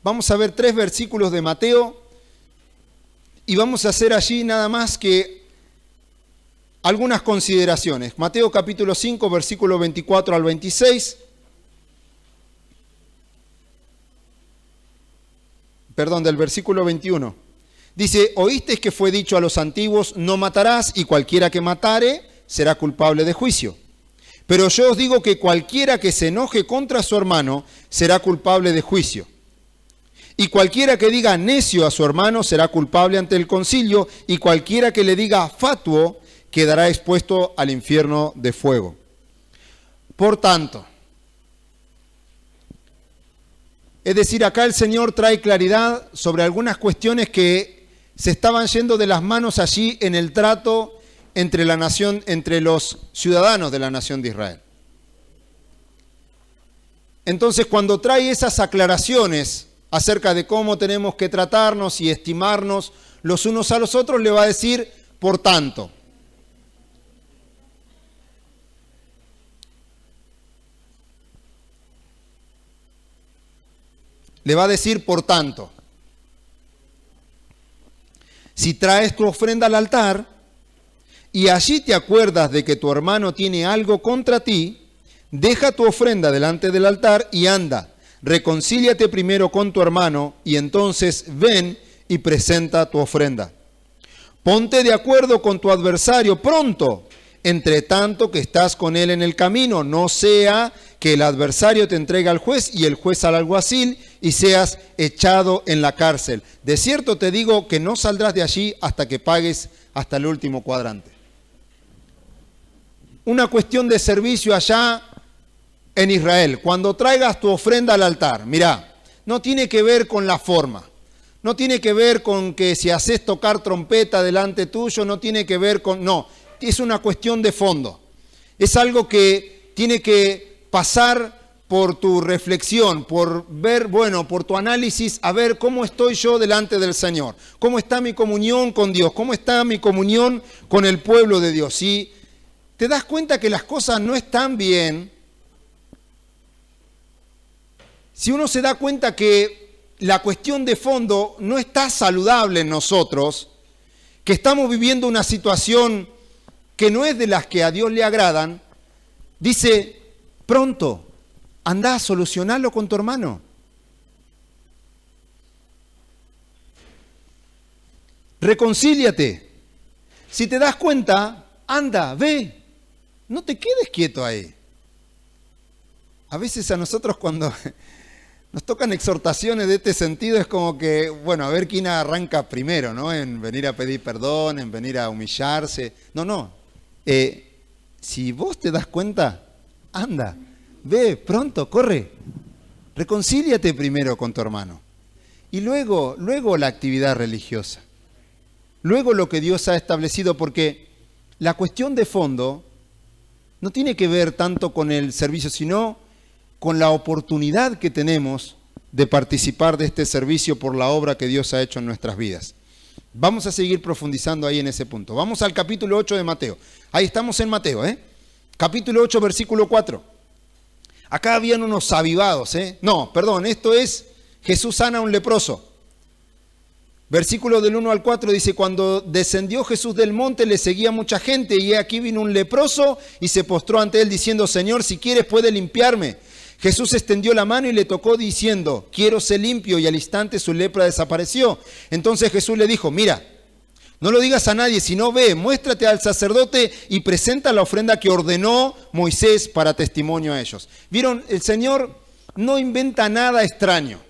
Vamos a ver 3 versículos de Mateo y vamos a hacer allí nada más que algunas consideraciones. Mateo capítulo 5, versículo 24 al 26. Del versículo 21. Dice, oísteis que fue dicho a los antiguos, no matarás, y cualquiera que matare será culpable de juicio. Pero yo os digo que cualquiera que se enoje contra su hermano será culpable de juicio. Y cualquiera que diga necio a su hermano será culpable ante el concilio, y cualquiera que le diga fatuo quedará expuesto al infierno de fuego. Por tanto, es decir, acá el Señor trae claridad sobre algunas cuestiones que se estaban yendo de las manos allí en el trato entre los ciudadanos de la nación de Israel. Entonces, cuando trae esas aclaraciones acerca de cómo tenemos que tratarnos y estimarnos los unos a los otros, le va a decir, por tanto. Le va a decir, por tanto. Si traes tu ofrenda al altar y allí te acuerdas de que tu hermano tiene algo contra ti, deja tu ofrenda delante del altar y anda. Reconcíliate primero con tu hermano y entonces ven y presenta tu ofrenda. Ponte de acuerdo con tu adversario pronto, entre tanto que estás con él en el camino, no sea que el adversario te entregue al juez y el juez al alguacil y seas echado en la cárcel. De cierto te digo que no saldrás de allí hasta que pagues hasta el último cuadrante. Una cuestión de servicio allá en Israel. Cuando traigas tu ofrenda al altar, mirá, no tiene que ver con la forma. No tiene que ver con que si haces tocar trompeta delante tuyo, no tiene que ver con... No, es una cuestión de fondo. Es algo que tiene que pasar por tu reflexión, por ver, bueno, por tu análisis, a ver cómo estoy yo delante del Señor. Cómo está mi comunión con Dios, cómo está mi comunión con el pueblo de Dios. Si te das cuenta que las cosas no están bien, si uno se da cuenta que la cuestión de fondo no está saludable en nosotros, que estamos viviendo una situación que no es de las que a Dios le agradan, dice, pronto, anda a solucionarlo con tu hermano. Reconcíliate. Si te das cuenta, anda, ve, no te quedes quieto ahí. A veces a nosotros cuando nos tocan exhortaciones de este sentido es como que, bueno, a ver quién arranca primero, ¿no? En venir a pedir perdón, en venir a humillarse. No. Si vos te das cuenta, anda, ve, pronto, corre. Reconcíliate primero con tu hermano. Y luego la actividad religiosa. Luego lo que Dios ha establecido, porque la cuestión de fondo no tiene que ver tanto con el servicio, sino con la oportunidad que tenemos de participar de este servicio por la obra que Dios ha hecho en nuestras vidas. Vamos a seguir profundizando ahí en ese punto. Vamos al capítulo 8 de Mateo. Ahí estamos en Mateo, Capítulo 8, versículo 4. Acá habían unos avivados, No, perdón, esto es Jesús sana a un leproso. Versículo del 1 al 4 dice, cuando descendió Jesús del monte le seguía mucha gente y aquí vino un leproso y se postró ante él diciendo, Señor, si quieres puede limpiarme. Jesús extendió la mano y le tocó diciendo, quiero ser limpio, y al instante su lepra desapareció. Entonces Jesús le dijo, mira, no lo digas a nadie, sino ve, muéstrate al sacerdote y presenta la ofrenda que ordenó Moisés para testimonio a ellos. ¿Vieron? El Señor no inventa nada extraño.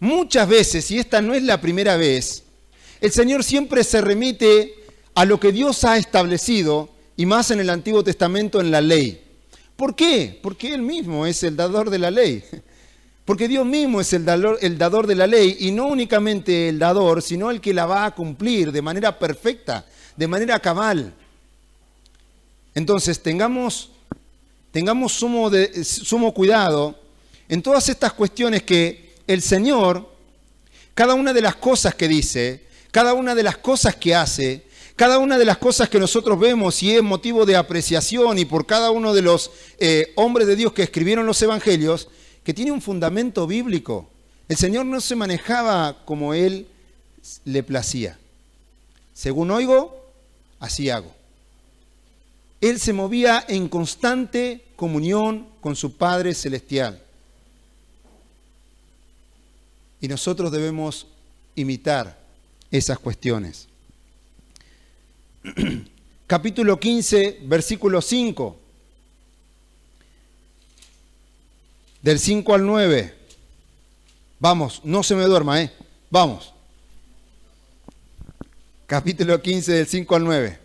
Muchas veces, y esta no es la primera vez, el Señor siempre se remite a lo que Dios ha establecido, y más en el Antiguo Testamento en la ley. ¿Por qué? Porque Él mismo es el dador de la ley. Porque Dios mismo es el dador de la ley, y no únicamente el dador, sino el que la va a cumplir de manera perfecta, de manera cabal. Entonces, tengamos sumo cuidado en todas estas cuestiones que el Señor, cada una de las cosas que dice, cada una de las cosas que hace, cada una de las cosas que nosotros vemos y es motivo de apreciación y por cada uno de los hombres de Dios que escribieron los evangelios, que tiene un fundamento bíblico. El Señor no se manejaba como Él le placía. Según oigo, así hago. Él se movía en constante comunión con su Padre Celestial. Y nosotros debemos imitar esas cuestiones. Capítulo 15, versículo 5. Del 5 al 9. Vamos, no se me duerma, Vamos. Capítulo 15, del 5 al 9.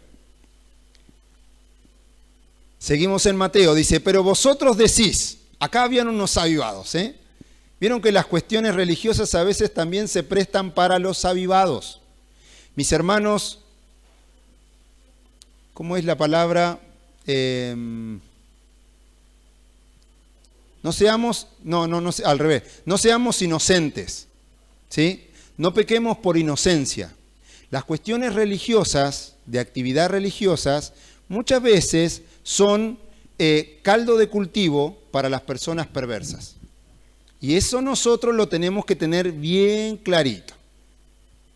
Seguimos en Mateo, dice, pero vosotros decís, acá habían unos avivados, Vieron que las cuestiones religiosas a veces también se prestan para los avivados. Mis hermanos, ¿cómo es la palabra? Al revés. No seamos inocentes, ¿sí? No pequemos por inocencia. Las cuestiones religiosas, de actividad religiosas, muchas veces son caldo de cultivo para las personas perversas. Y eso nosotros lo tenemos que tener bien clarito.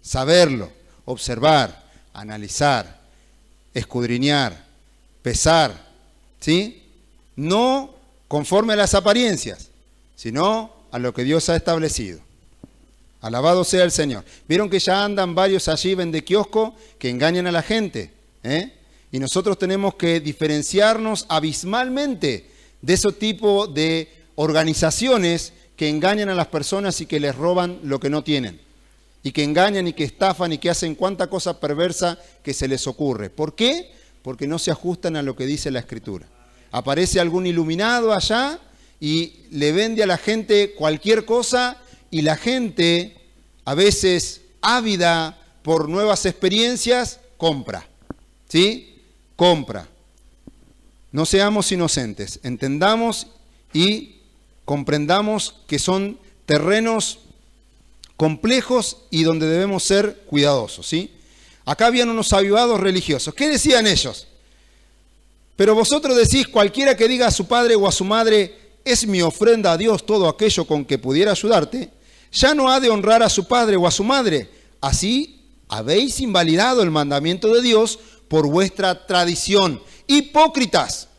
Saberlo, observar, analizar, escudriñar, pesar, ¿sí? No conforme a las apariencias, sino a lo que Dios ha establecido. Alabado sea el Señor. Vieron que ya andan varios allí vende kiosco que engañan a la gente, y nosotros tenemos que diferenciarnos abismalmente de ese tipo de organizaciones que engañan a las personas y que les roban lo que no tienen, y que engañan y que estafan y que hacen cuanta cosa perversa que se les ocurre. ¿Por qué? Porque no se ajustan a lo que dice la Escritura. Aparece algún iluminado allá y le vende a la gente cualquier cosa, y la gente, a veces ávida por nuevas experiencias, compra. ¿Sí? Compra. No seamos inocentes, entendamos y comprendamos que son terrenos complejos y donde debemos ser cuidadosos, ¿sí? Acá habían unos avivados religiosos. ¿Qué decían ellos? Pero vosotros decís, cualquiera que diga a su padre o a su madre, es mi ofrenda a Dios todo aquello con que pudiera ayudarte, ya no ha de honrar a su padre o a su madre. Así habéis invalidado el mandamiento de Dios por vuestra tradición. Hipócritas.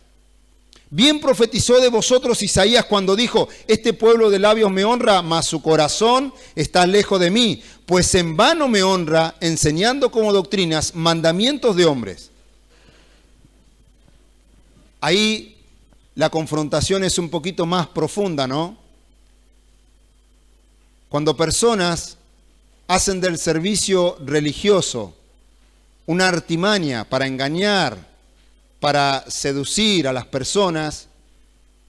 Bien profetizó de vosotros Isaías cuando dijo, este pueblo de labios me honra, mas su corazón está lejos de mí, pues en vano me honra, enseñando como doctrinas mandamientos de hombres. Ahí la confrontación es un poquito más profunda, ¿no? Cuando personas hacen del servicio religioso una artimaña para engañar, para seducir a las personas,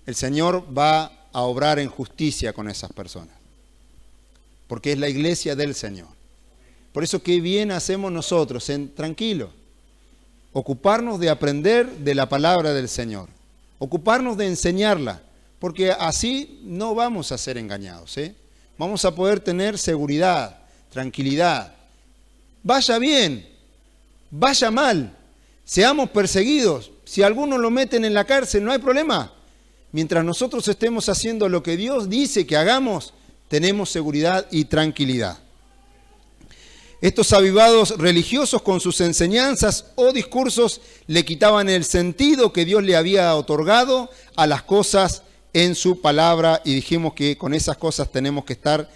el Señor va a obrar en justicia con esas personas, porque es la iglesia del Señor. Por eso, qué bien hacemos nosotros en tranquilo, ocuparnos de aprender de la palabra del Señor, ocuparnos de enseñarla, porque así no vamos a ser engañados, Vamos a poder tener seguridad, tranquilidad. Vaya bien, vaya mal, seamos perseguidos. Si a algunos lo meten en la cárcel, no hay problema. Mientras nosotros estemos haciendo lo que Dios dice que hagamos, tenemos seguridad y tranquilidad. Estos avivados religiosos con sus enseñanzas o discursos le quitaban el sentido que Dios le había otorgado a las cosas en su palabra, y dijimos que con esas cosas tenemos que estar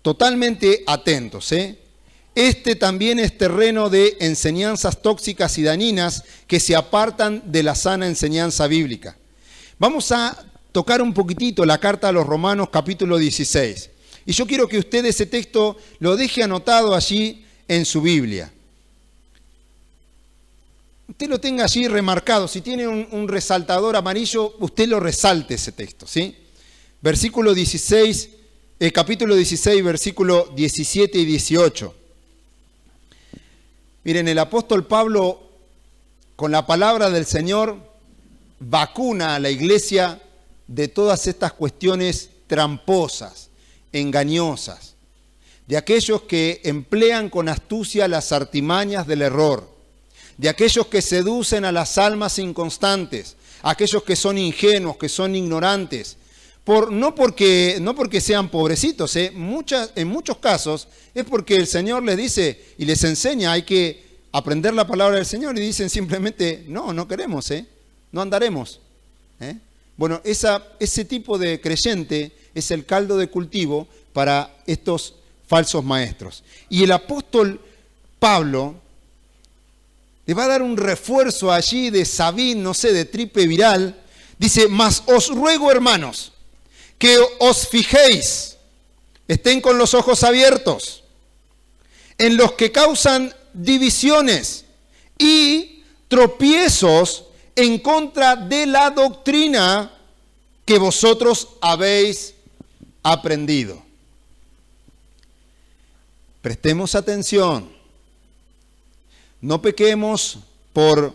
totalmente atentos. Este también es terreno de enseñanzas tóxicas y dañinas que se apartan de la sana enseñanza bíblica. Vamos a tocar un poquitito la carta a los Romanos capítulo 16. Y yo quiero que usted ese texto lo deje anotado allí en su Biblia. Usted lo tenga allí remarcado. Si tiene un resaltador amarillo, usted lo resalte ese texto, ¿sí? Versículo 16, capítulo 16, versículo 17 y 18. Miren, el apóstol Pablo, con la palabra del Señor, vacuna a la iglesia de todas estas cuestiones tramposas, engañosas, de aquellos que emplean con astucia las artimañas del error, de aquellos que seducen a las almas inconstantes, aquellos que son ingenuos, que son ignorantes, no porque sean pobrecitos, en muchos casos es porque el Señor les dice y les enseña, hay que aprender la palabra del Señor, y dicen simplemente, no queremos, no andaremos. Bueno, ese tipo de creyente es el caldo de cultivo para estos falsos maestros. Y el apóstol Pablo le va a dar un refuerzo allí de Sabín, de tripe viral. Dice, mas os ruego, hermanos, que os fijéis, estén con los ojos abiertos, en los que causan divisiones y tropiezos en contra de la doctrina que vosotros habéis aprendido. Prestemos atención. No pequemos por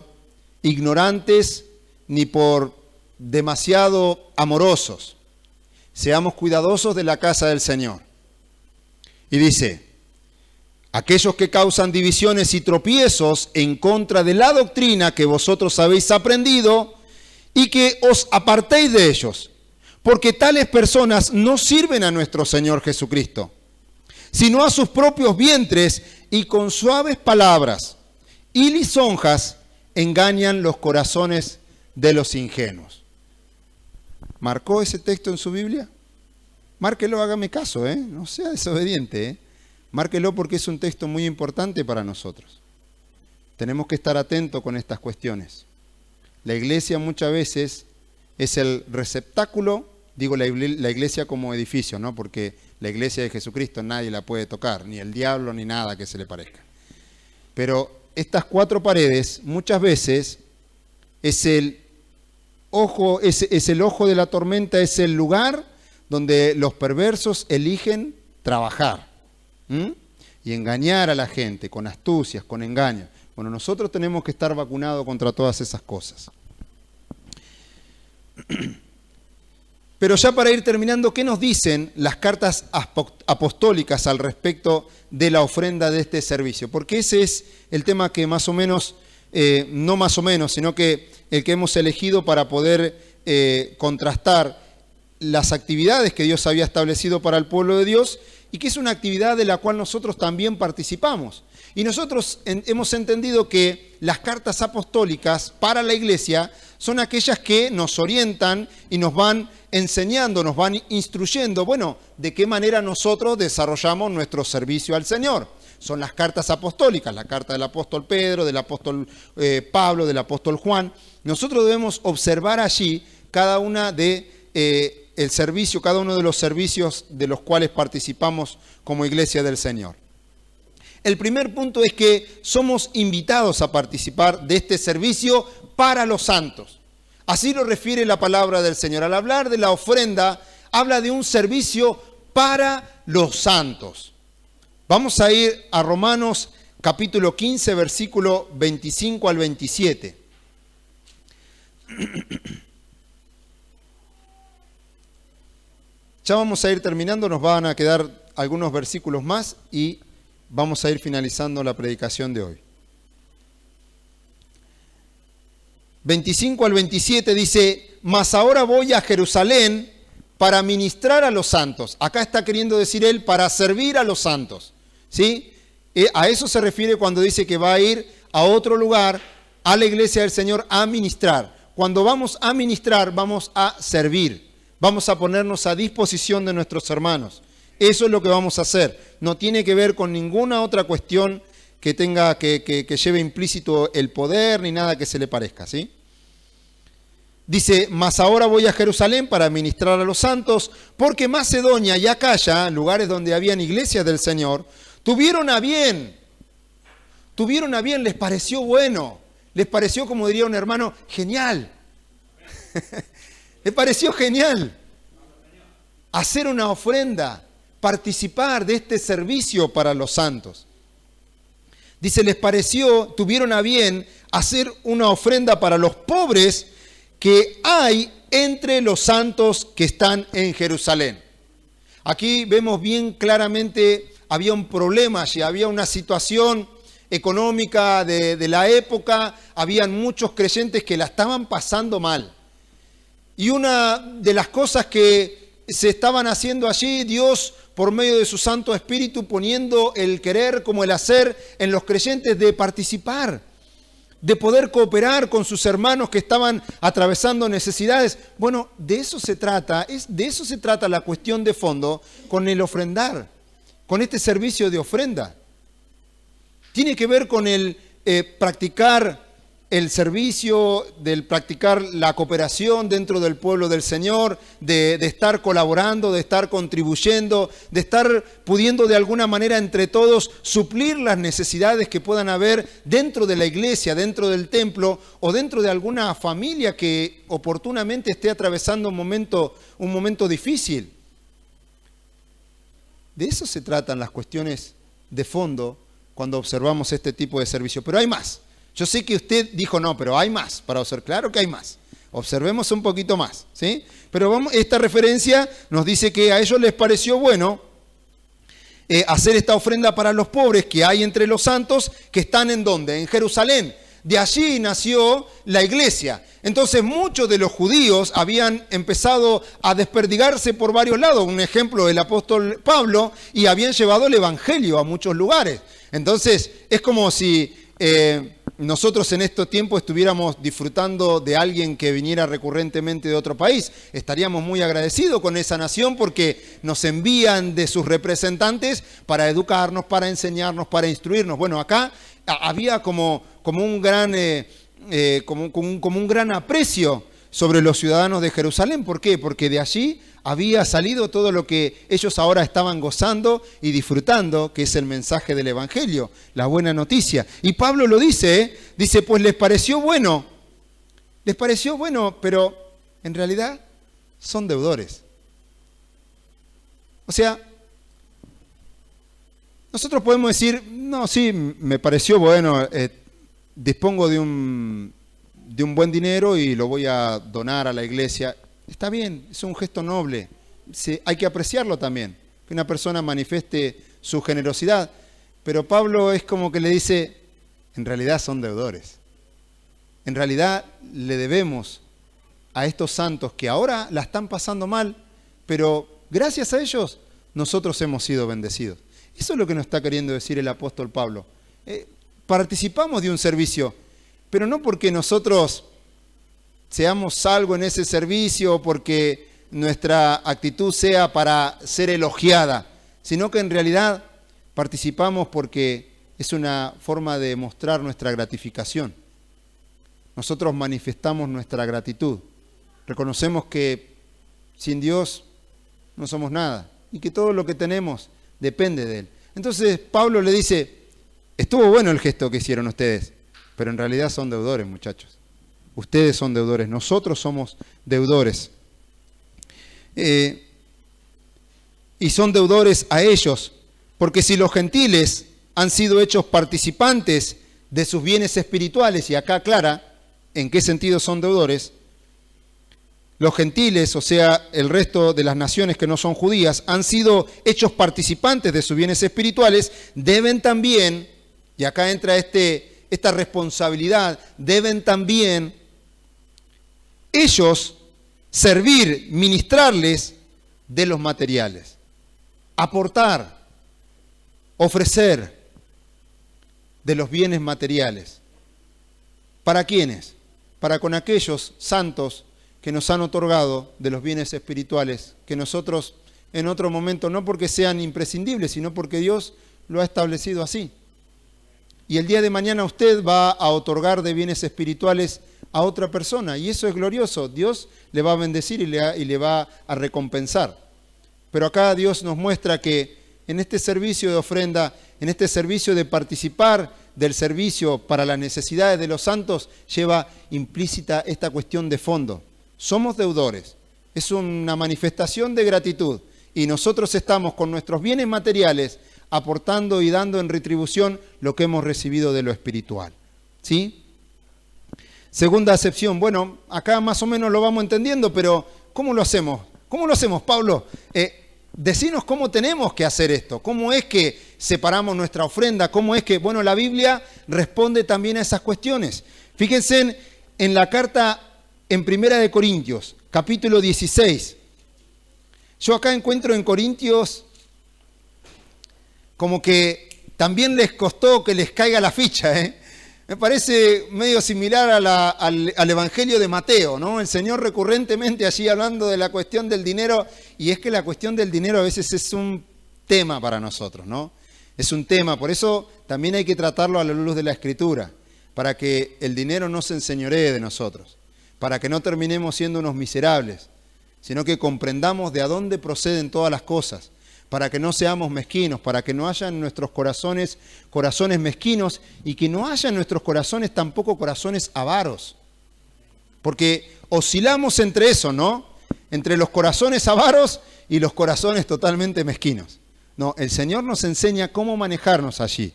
ignorantes ni por demasiado amorosos. Seamos cuidadosos de la casa del Señor. Y dice, aquellos que causan divisiones y tropiezos en contra de la doctrina que vosotros habéis aprendido, y que os apartéis de ellos, porque tales personas no sirven a nuestro Señor Jesucristo, sino a sus propios vientres, y con suaves palabras y lisonjas engañan los corazones de los ingenuos. ¿Marcó ese texto en su Biblia? Márquelo, hágame caso, no sea desobediente. Márquelo porque es un texto muy importante para nosotros. Tenemos que estar atentos con estas cuestiones. La iglesia muchas veces es el receptáculo, digo la iglesia como edificio, ¿no? Porque la iglesia de Jesucristo nadie la puede tocar, ni el diablo ni nada que se le parezca. Pero estas cuatro paredes muchas veces es el ojo, es el ojo de la tormenta, es el lugar donde los perversos eligen trabajar y engañar a la gente con astucias, con engaños. Bueno, nosotros tenemos que estar vacunados contra todas esas cosas. Pero ya para ir terminando, ¿qué nos dicen las cartas apostólicas al respecto de la ofrenda de este servicio? Porque ese es el tema que más o menos, no más o menos, sino que el que hemos elegido para poder contrastar las actividades que Dios había establecido para el pueblo de Dios y que es una actividad de la cual nosotros también participamos. Y nosotros hemos entendido que las cartas apostólicas para la iglesia son aquellas que nos orientan y nos van enseñando, nos van instruyendo, bueno, de qué manera nosotros desarrollamos nuestro servicio al Señor. Son las cartas apostólicas, la carta del apóstol Pedro, del apóstol Pablo, del apóstol Juan. Nosotros debemos observar allí cada una de el servicio, cada uno de los servicios de los cuales participamos como iglesia del Señor. El primer punto es que somos invitados a participar de este servicio para los santos. Así lo refiere la palabra del Señor. Al hablar de la ofrenda, habla de un servicio para los santos. Vamos a ir a Romanos capítulo 15, versículo 25 al 27. Ya vamos a ir terminando, nos van a quedar algunos versículos más y vamos a ir finalizando la predicación de hoy. 25 al 27 dice, mas ahora voy a Jerusalén para ministrar a los santos. Acá está queriendo decir él, para servir a los santos. ¿Sí? A eso se refiere cuando dice que va a ir a otro lugar, a la iglesia del Señor, a ministrar. Cuando vamos a ministrar, vamos a servir. Vamos a ponernos a disposición de nuestros hermanos. Eso es lo que vamos a hacer. No tiene que ver con ninguna otra cuestión que tenga que lleve implícito el poder ni nada que se le parezca, ¿sí? Dice, mas ahora voy a Jerusalén para ministrar a los santos, porque Macedonia y Acaya, lugares donde habían iglesias del Señor, tuvieron a bien, les pareció bueno, les pareció, como diría un hermano, genial. Les pareció genial hacer una ofrenda, participar de este servicio para los santos. Dice, tuvieron a bien hacer una ofrenda para los pobres que hay entre los santos que están en Jerusalén. Aquí vemos bien claramente, había un problema allí, había una situación económica de la época, habían muchos creyentes que la estaban pasando mal. Y una de las cosas que se estaban haciendo allí, Dios, por medio de su Santo Espíritu, poniendo el querer como el hacer en los creyentes de participar, de poder cooperar con sus hermanos que estaban atravesando necesidades. Bueno, de eso se trata, de eso se trata la cuestión de fondo con el ofrendar, con este servicio de ofrenda. Tiene que ver con el practicar el servicio, del practicar la cooperación dentro del pueblo del Señor, de estar colaborando, de estar contribuyendo, de estar pudiendo de alguna manera entre todos suplir las necesidades que puedan haber dentro de la iglesia, dentro del templo o dentro de alguna familia que oportunamente esté atravesando un momento difícil. De eso se tratan las cuestiones de fondo cuando observamos este tipo de servicio. Pero hay más. Yo sé que usted dijo, no, pero hay más para observar. Claro que hay más. Observemos un poquito más, ¿sí? Pero esta referencia nos dice que a ellos les pareció bueno hacer esta ofrenda para los pobres que hay entre los santos, que están ¿en dónde? En Jerusalén. De allí nació la iglesia. Entonces muchos de los judíos habían empezado a desperdigarse por varios lados. Un ejemplo, el apóstol Pablo, y habían llevado el evangelio a muchos lugares. Entonces es como si nosotros en estos tiempos estuviéramos disfrutando de alguien que viniera recurrentemente de otro país. Estaríamos muy agradecidos con esa nación porque nos envían de sus representantes para educarnos, para enseñarnos, para instruirnos. Bueno, acá había como un gran aprecio sobre los ciudadanos de Jerusalén. ¿Por qué? Porque de allí había salido todo lo que ellos ahora estaban gozando y disfrutando, que es el mensaje del Evangelio, la buena noticia. Y Pablo lo dice, dice, pues les pareció bueno, pero en realidad son deudores. O sea, nosotros podemos decir, no, sí, me pareció bueno, dispongo de un buen dinero y lo voy a donar a la iglesia. Está bien, es un gesto noble. Hay que apreciarlo también, que una persona manifieste su generosidad. Pero Pablo es como que le dice, en realidad son deudores. En realidad le debemos a estos santos que ahora la están pasando mal, pero gracias a ellos nosotros hemos sido bendecidos. Eso es lo que nos está queriendo decir el apóstol Pablo. Participamos de un servicio, pero no porque nosotros seamos algo en ese servicio, porque nuestra actitud sea para ser elogiada, sino que en realidad participamos porque es una forma de mostrar nuestra gratificación. Nosotros manifestamos nuestra gratitud. Reconocemos que sin Dios no somos nada y que todo lo que tenemos depende de Él. Entonces Pablo le dice, estuvo bueno el gesto que hicieron ustedes, pero en realidad son deudores, muchachos. Ustedes son deudores, nosotros somos deudores. Y son deudores a ellos, porque si los gentiles han sido hechos participantes de sus bienes espirituales, y acá aclara en qué sentido son deudores, los gentiles, o sea, el resto de las naciones que no son judías, han sido hechos participantes de sus bienes espirituales, deben también, y acá entra esta responsabilidad, deben también ellos servir, ministrarles de los materiales, aportar, ofrecer de los bienes materiales. ¿Para quiénes? Para con aquellos santos que nos han otorgado de los bienes espirituales, que nosotros en otro momento, no porque sean imprescindibles, sino porque Dios lo ha establecido así. Y el día de mañana usted va a otorgar de bienes espirituales a otra persona, y eso es glorioso. Dios le va a bendecir y le va a recompensar. Pero acá Dios nos muestra que en este servicio de ofrenda, en este servicio de participar del servicio para las necesidades de los santos, lleva implícita esta cuestión de fondo. Somos deudores, es una manifestación de gratitud, y nosotros estamos con nuestros bienes materiales aportando y dando en retribución lo que hemos recibido de lo espiritual. ¿Sí? Segunda acepción, bueno, acá más o menos lo vamos entendiendo, pero ¿cómo lo hacemos? ¿Cómo lo hacemos, Pablo? Decinos cómo tenemos que hacer esto, cómo es que separamos nuestra ofrenda, cómo es que, bueno, la Biblia responde también a esas cuestiones. Fíjense en la carta en Primera de Corintios, capítulo 16. Yo acá encuentro en Corintios como que también les costó que les caiga la ficha, Me parece medio similar al Evangelio de Mateo, ¿no? El Señor recurrentemente allí hablando de la cuestión del dinero, y es que la cuestión del dinero a veces es un tema para nosotros, ¿no? Es un tema, por eso también hay que tratarlo a la luz de la Escritura, para que el dinero no se enseñoree de nosotros, para que no terminemos siendo unos miserables, sino que comprendamos de a dónde proceden todas las cosas, para que no seamos mezquinos, para que no haya en nuestros corazones mezquinos, y que no haya en nuestros corazones tampoco corazones avaros. Porque oscilamos entre eso, ¿no? Entre los corazones avaros y los corazones totalmente mezquinos. No, el Señor nos enseña cómo manejarnos allí.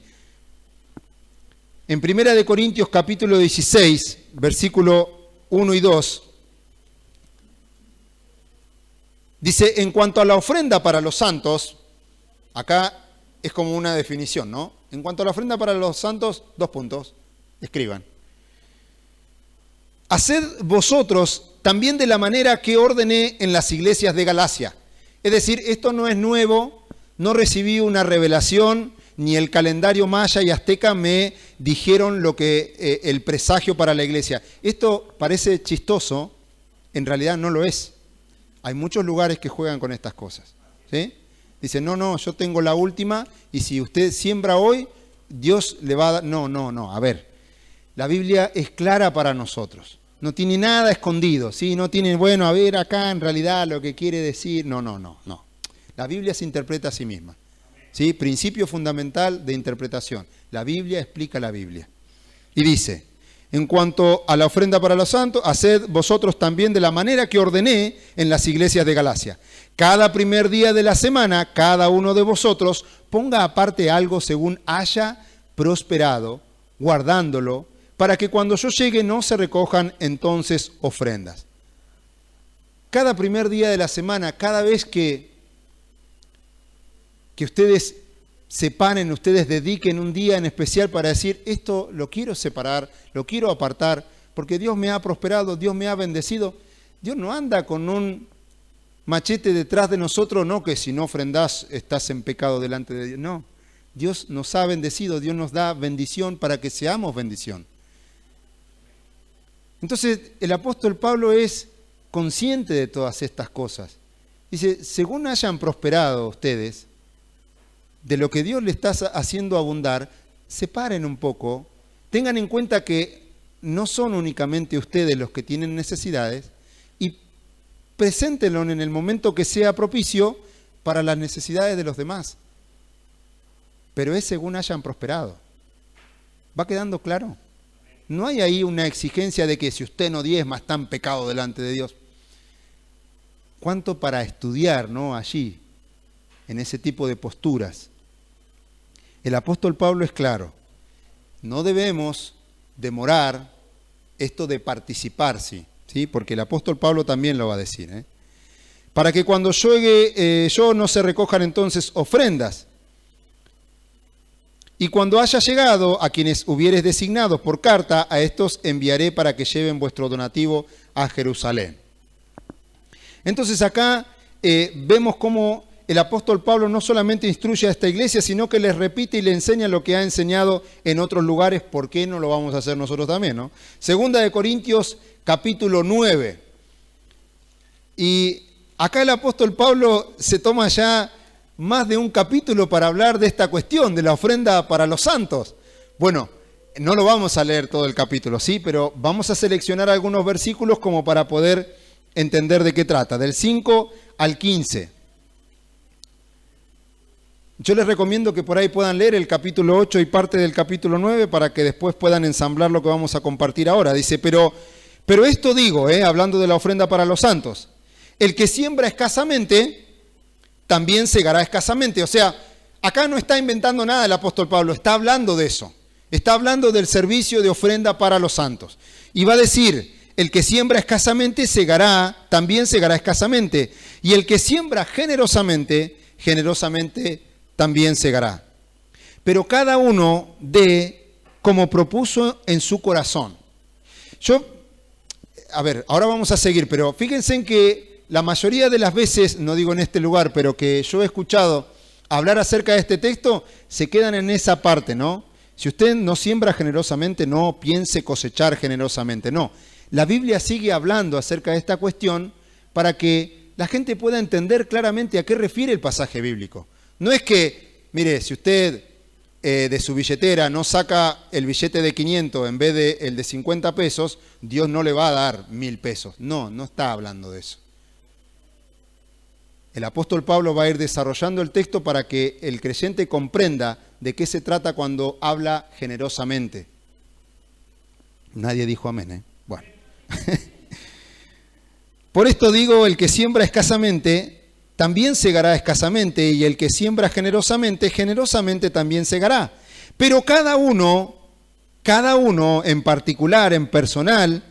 En 1 Corintios capítulo 16, versículo 1 y 2, dice, en cuanto a la ofrenda para los santos, acá es como una definición, ¿no? En cuanto a la ofrenda para los santos, 2 puntos, escriban. Haced vosotros también de la manera que ordené en las iglesias de Galacia. Es decir, esto no es nuevo, no recibí una revelación ni el calendario maya y azteca me dijeron lo que el presagio para la iglesia. Esto parece chistoso, en realidad no lo es. Hay muchos lugares que juegan con estas cosas, ¿sí? Dicen, no, yo tengo la última y si usted siembra hoy, Dios le va a dar... No, a ver, la Biblia es clara para nosotros. No tiene nada escondido, ¿sí? No tiene, bueno, a ver acá en realidad lo que quiere decir. No. La Biblia se interpreta a sí misma, ¿sí? Principio fundamental de interpretación. La Biblia explica la Biblia. Y dice, en cuanto a la ofrenda para los santos, haced vosotros también de la manera que ordené en las iglesias de Galacia. Cada primer día de la semana, cada uno de vosotros ponga aparte algo según haya prosperado, guardándolo, para que cuando yo llegue no se recojan entonces ofrendas. Cada primer día de la semana, cada vez que ustedes separen, ustedes dediquen un día en especial para decir, esto lo quiero separar, lo quiero apartar, porque Dios me ha prosperado, Dios me ha bendecido. Dios no anda con un machete detrás de nosotros, no que si no ofrendás estás en pecado delante de Dios. No, Dios nos ha bendecido, Dios nos da bendición para que seamos bendición. Entonces el apóstol Pablo es consciente de todas estas cosas. Dice, según hayan prosperado ustedes, de lo que Dios le está haciendo abundar, separen un poco, tengan en cuenta que no son únicamente ustedes los que tienen necesidades y preséntenlo en el momento que sea propicio para las necesidades de los demás. Pero es según hayan prosperado. ¿Va quedando claro? No hay ahí una exigencia de que si usted no diezma está en pecado delante de Dios. ¿Cuánto para estudiar, ¿no? Allí, en ese tipo de posturas? El apóstol Pablo es claro. No debemos demorar esto de participar, ¿sí? Porque el apóstol Pablo también lo va a decir, ¿eh? Para que cuando llegue yo no se recojan entonces ofrendas. Y cuando haya llegado a quienes hubieres designado por carta, a estos enviaré para que lleven vuestro donativo a Jerusalén. Entonces acá vemos cómo el apóstol Pablo no solamente instruye a esta iglesia, sino que les repite y le enseña lo que ha enseñado en otros lugares. ¿Por qué no lo vamos a hacer nosotros también, no? Segunda de Corintios, capítulo 9. Y acá el apóstol Pablo se toma ya más de un capítulo para hablar de esta cuestión, de la ofrenda para los santos. Bueno, no lo vamos a leer todo el capítulo, sí, pero vamos a seleccionar algunos versículos como para poder entender de qué trata, del 5 al 15. Yo les recomiendo que por ahí puedan leer el capítulo 8 y parte del capítulo 9 para que después puedan ensamblar lo que vamos a compartir ahora. Dice, pero esto digo, hablando de la ofrenda para los santos, el que siembra escasamente, también segará escasamente. O sea, acá no está inventando nada el apóstol Pablo, está hablando de eso. Está hablando del servicio de ofrenda para los santos. Y va a decir, el que siembra escasamente segará, también segará escasamente. Y el que siembra generosamente, generosamente también segará. Pero cada uno dé como propuso en su corazón. Ahora vamos a seguir, pero fíjense en que la mayoría de las veces, no digo en este lugar, pero que yo he escuchado hablar acerca de este texto, se quedan en esa parte, ¿no? Si usted no siembra generosamente, no piense cosechar generosamente, no. La Biblia sigue hablando acerca de esta cuestión para que la gente pueda entender claramente a qué refiere el pasaje bíblico. No es que, mire, si usted de su billetera no saca el billete de 500 en vez de el de 50 pesos, Dios no le va a dar 1000 pesos. No está hablando de eso. El apóstol Pablo va a ir desarrollando el texto para que el creyente comprenda de qué se trata cuando habla generosamente. Nadie dijo amén, ¿eh? Bueno. Por esto digo, el que siembra escasamente, también segará escasamente, y el que siembra generosamente, generosamente también segará. Pero cada uno en particular, en personal,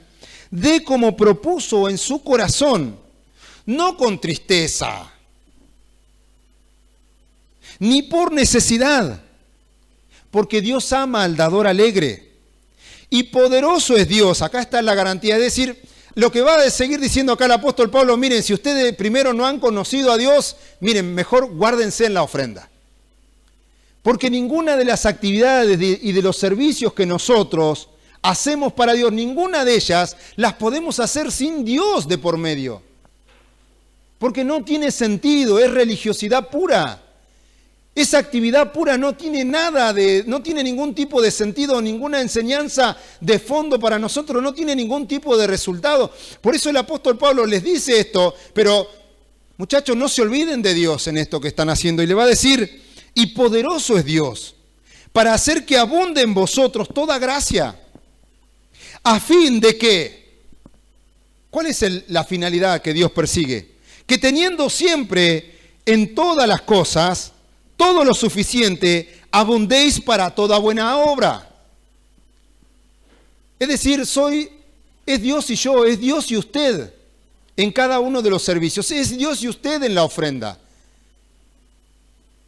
dé como propuso en su corazón, no con tristeza, ni por necesidad, porque Dios ama al dador alegre. Y poderoso es Dios, acá está la garantía, es decir, lo que va a seguir diciendo acá el apóstol Pablo, miren, si ustedes primero no han conocido a Dios, miren, mejor guárdense en la ofrenda. Porque ninguna de las actividades y de los servicios que nosotros hacemos para Dios, ninguna de ellas las podemos hacer sin Dios de por medio. Porque no tiene sentido, es religiosidad pura. Esa actividad pura no tiene no tiene ningún tipo de sentido, ninguna enseñanza de fondo para nosotros, no tiene ningún tipo de resultado. Por eso el apóstol Pablo les dice esto, pero muchachos, no se olviden de Dios en esto que están haciendo. Y le va a decir, y poderoso es Dios, para hacer que abunde en vosotros toda gracia, a fin de que, ¿cuál es la finalidad que Dios persigue? Que teniendo siempre en todas las cosas todo lo suficiente, abundéis para toda buena obra. Es decir, es Dios y yo, es Dios y usted en cada uno de los servicios, es Dios y usted en la ofrenda.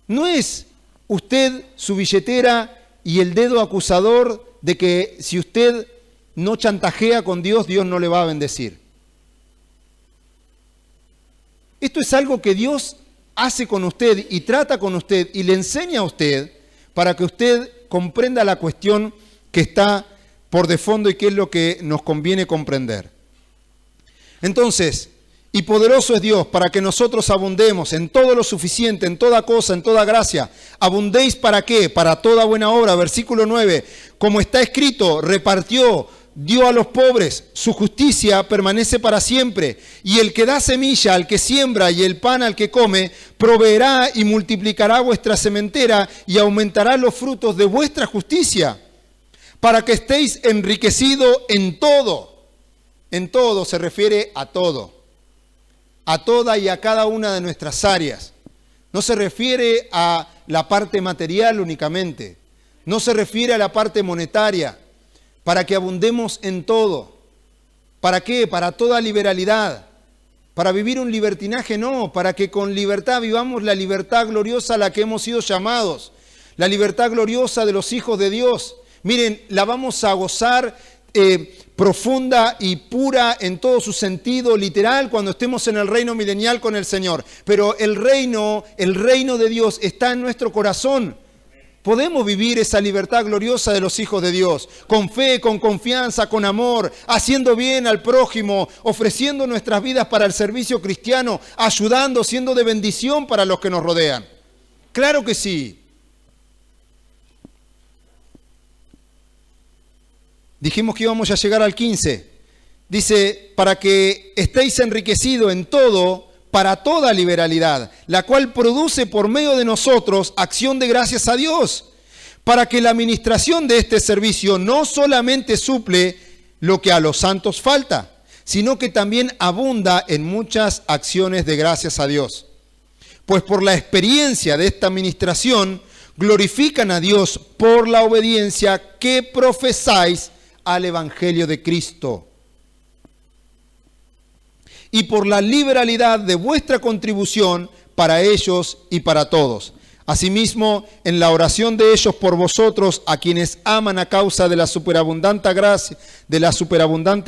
No es usted su billetera y el dedo acusador de que si usted no chantajea con Dios, Dios no le va a bendecir. Esto es algo que Dios hace con usted y trata con usted y le enseña a usted para que usted comprenda la cuestión que está por de fondo y qué es lo que nos conviene comprender. Entonces, y poderoso es Dios para que nosotros abundemos en todo lo suficiente, en toda cosa, en toda gracia. ¿Abundéis para qué? Para toda buena obra. Versículo 9. Como está escrito, repartió, dio a los pobres, su justicia permanece para siempre. Y el que da semilla al que siembra y el pan al que come, proveerá y multiplicará vuestra sementera y aumentará los frutos de vuestra justicia, para que estéis enriquecidos en todo. En todo se refiere a todo, a toda y a cada una de nuestras áreas. No se refiere a la parte material únicamente, no se refiere a la parte monetaria, para que abundemos en todo. ¿Para qué? Para toda liberalidad. Para vivir un libertinaje, no, para que con libertad vivamos la libertad gloriosa a la que hemos sido llamados, la libertad gloriosa de los hijos de Dios. Miren, la vamos a gozar profunda y pura en todo su sentido literal cuando estemos en el reino milenial con el Señor. Pero el reino de Dios está en nuestro corazón. Podemos vivir esa libertad gloriosa de los hijos de Dios, con fe, con confianza, con amor, haciendo bien al prójimo, ofreciendo nuestras vidas para el servicio cristiano, ayudando, siendo de bendición para los que nos rodean. Claro que sí. Dijimos que íbamos a llegar al 15. Dice, para que estéis enriquecidos en todo, para toda liberalidad, la cual produce por medio de nosotros acción de gracias a Dios, para que la administración de este servicio no solamente suple lo que a los santos falta, sino que también abunda en muchas acciones de gracias a Dios. Pues por la experiencia de esta administración, glorifican a Dios por la obediencia que profesáis al Evangelio de Cristo, y por la liberalidad de vuestra contribución para ellos y para todos. Asimismo, en la oración de ellos por vosotros, a quienes aman a causa de la superabundante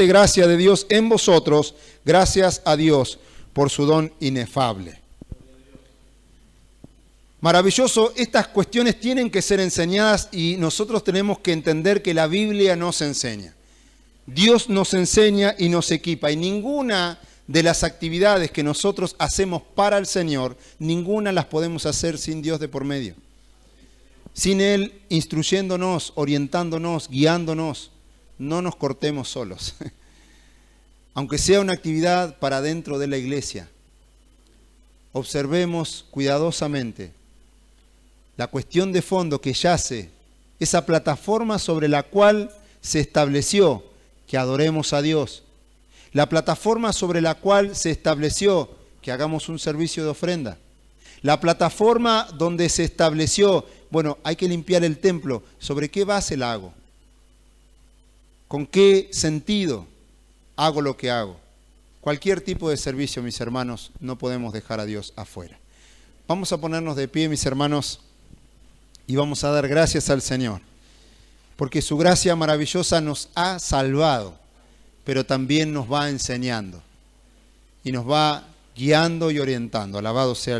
gracia de Dios en vosotros, gracias a Dios por su don inefable. Maravilloso, estas cuestiones tienen que ser enseñadas y nosotros tenemos que entender que la Biblia nos enseña. Dios nos enseña y nos equipa, y ninguna de las actividades que nosotros hacemos para el Señor, ninguna las podemos hacer sin Dios de por medio. Sin Él instruyéndonos, orientándonos, guiándonos, no nos cortemos solos. Aunque sea una actividad para dentro de la iglesia, observemos cuidadosamente la cuestión de fondo que yace, esa plataforma sobre la cual se estableció que adoremos a Dios. La plataforma sobre la cual se estableció que hagamos un servicio de ofrenda. La plataforma donde se estableció, bueno, hay que limpiar el templo. ¿Sobre qué base la hago? ¿Con qué sentido hago lo que hago? Cualquier tipo de servicio, mis hermanos, no podemos dejar a Dios afuera. Vamos a ponernos de pie, mis hermanos, y vamos a dar gracias al Señor, porque su gracia maravillosa nos ha salvado, pero también nos va enseñando y nos va guiando y orientando. Alabado sea el Señor.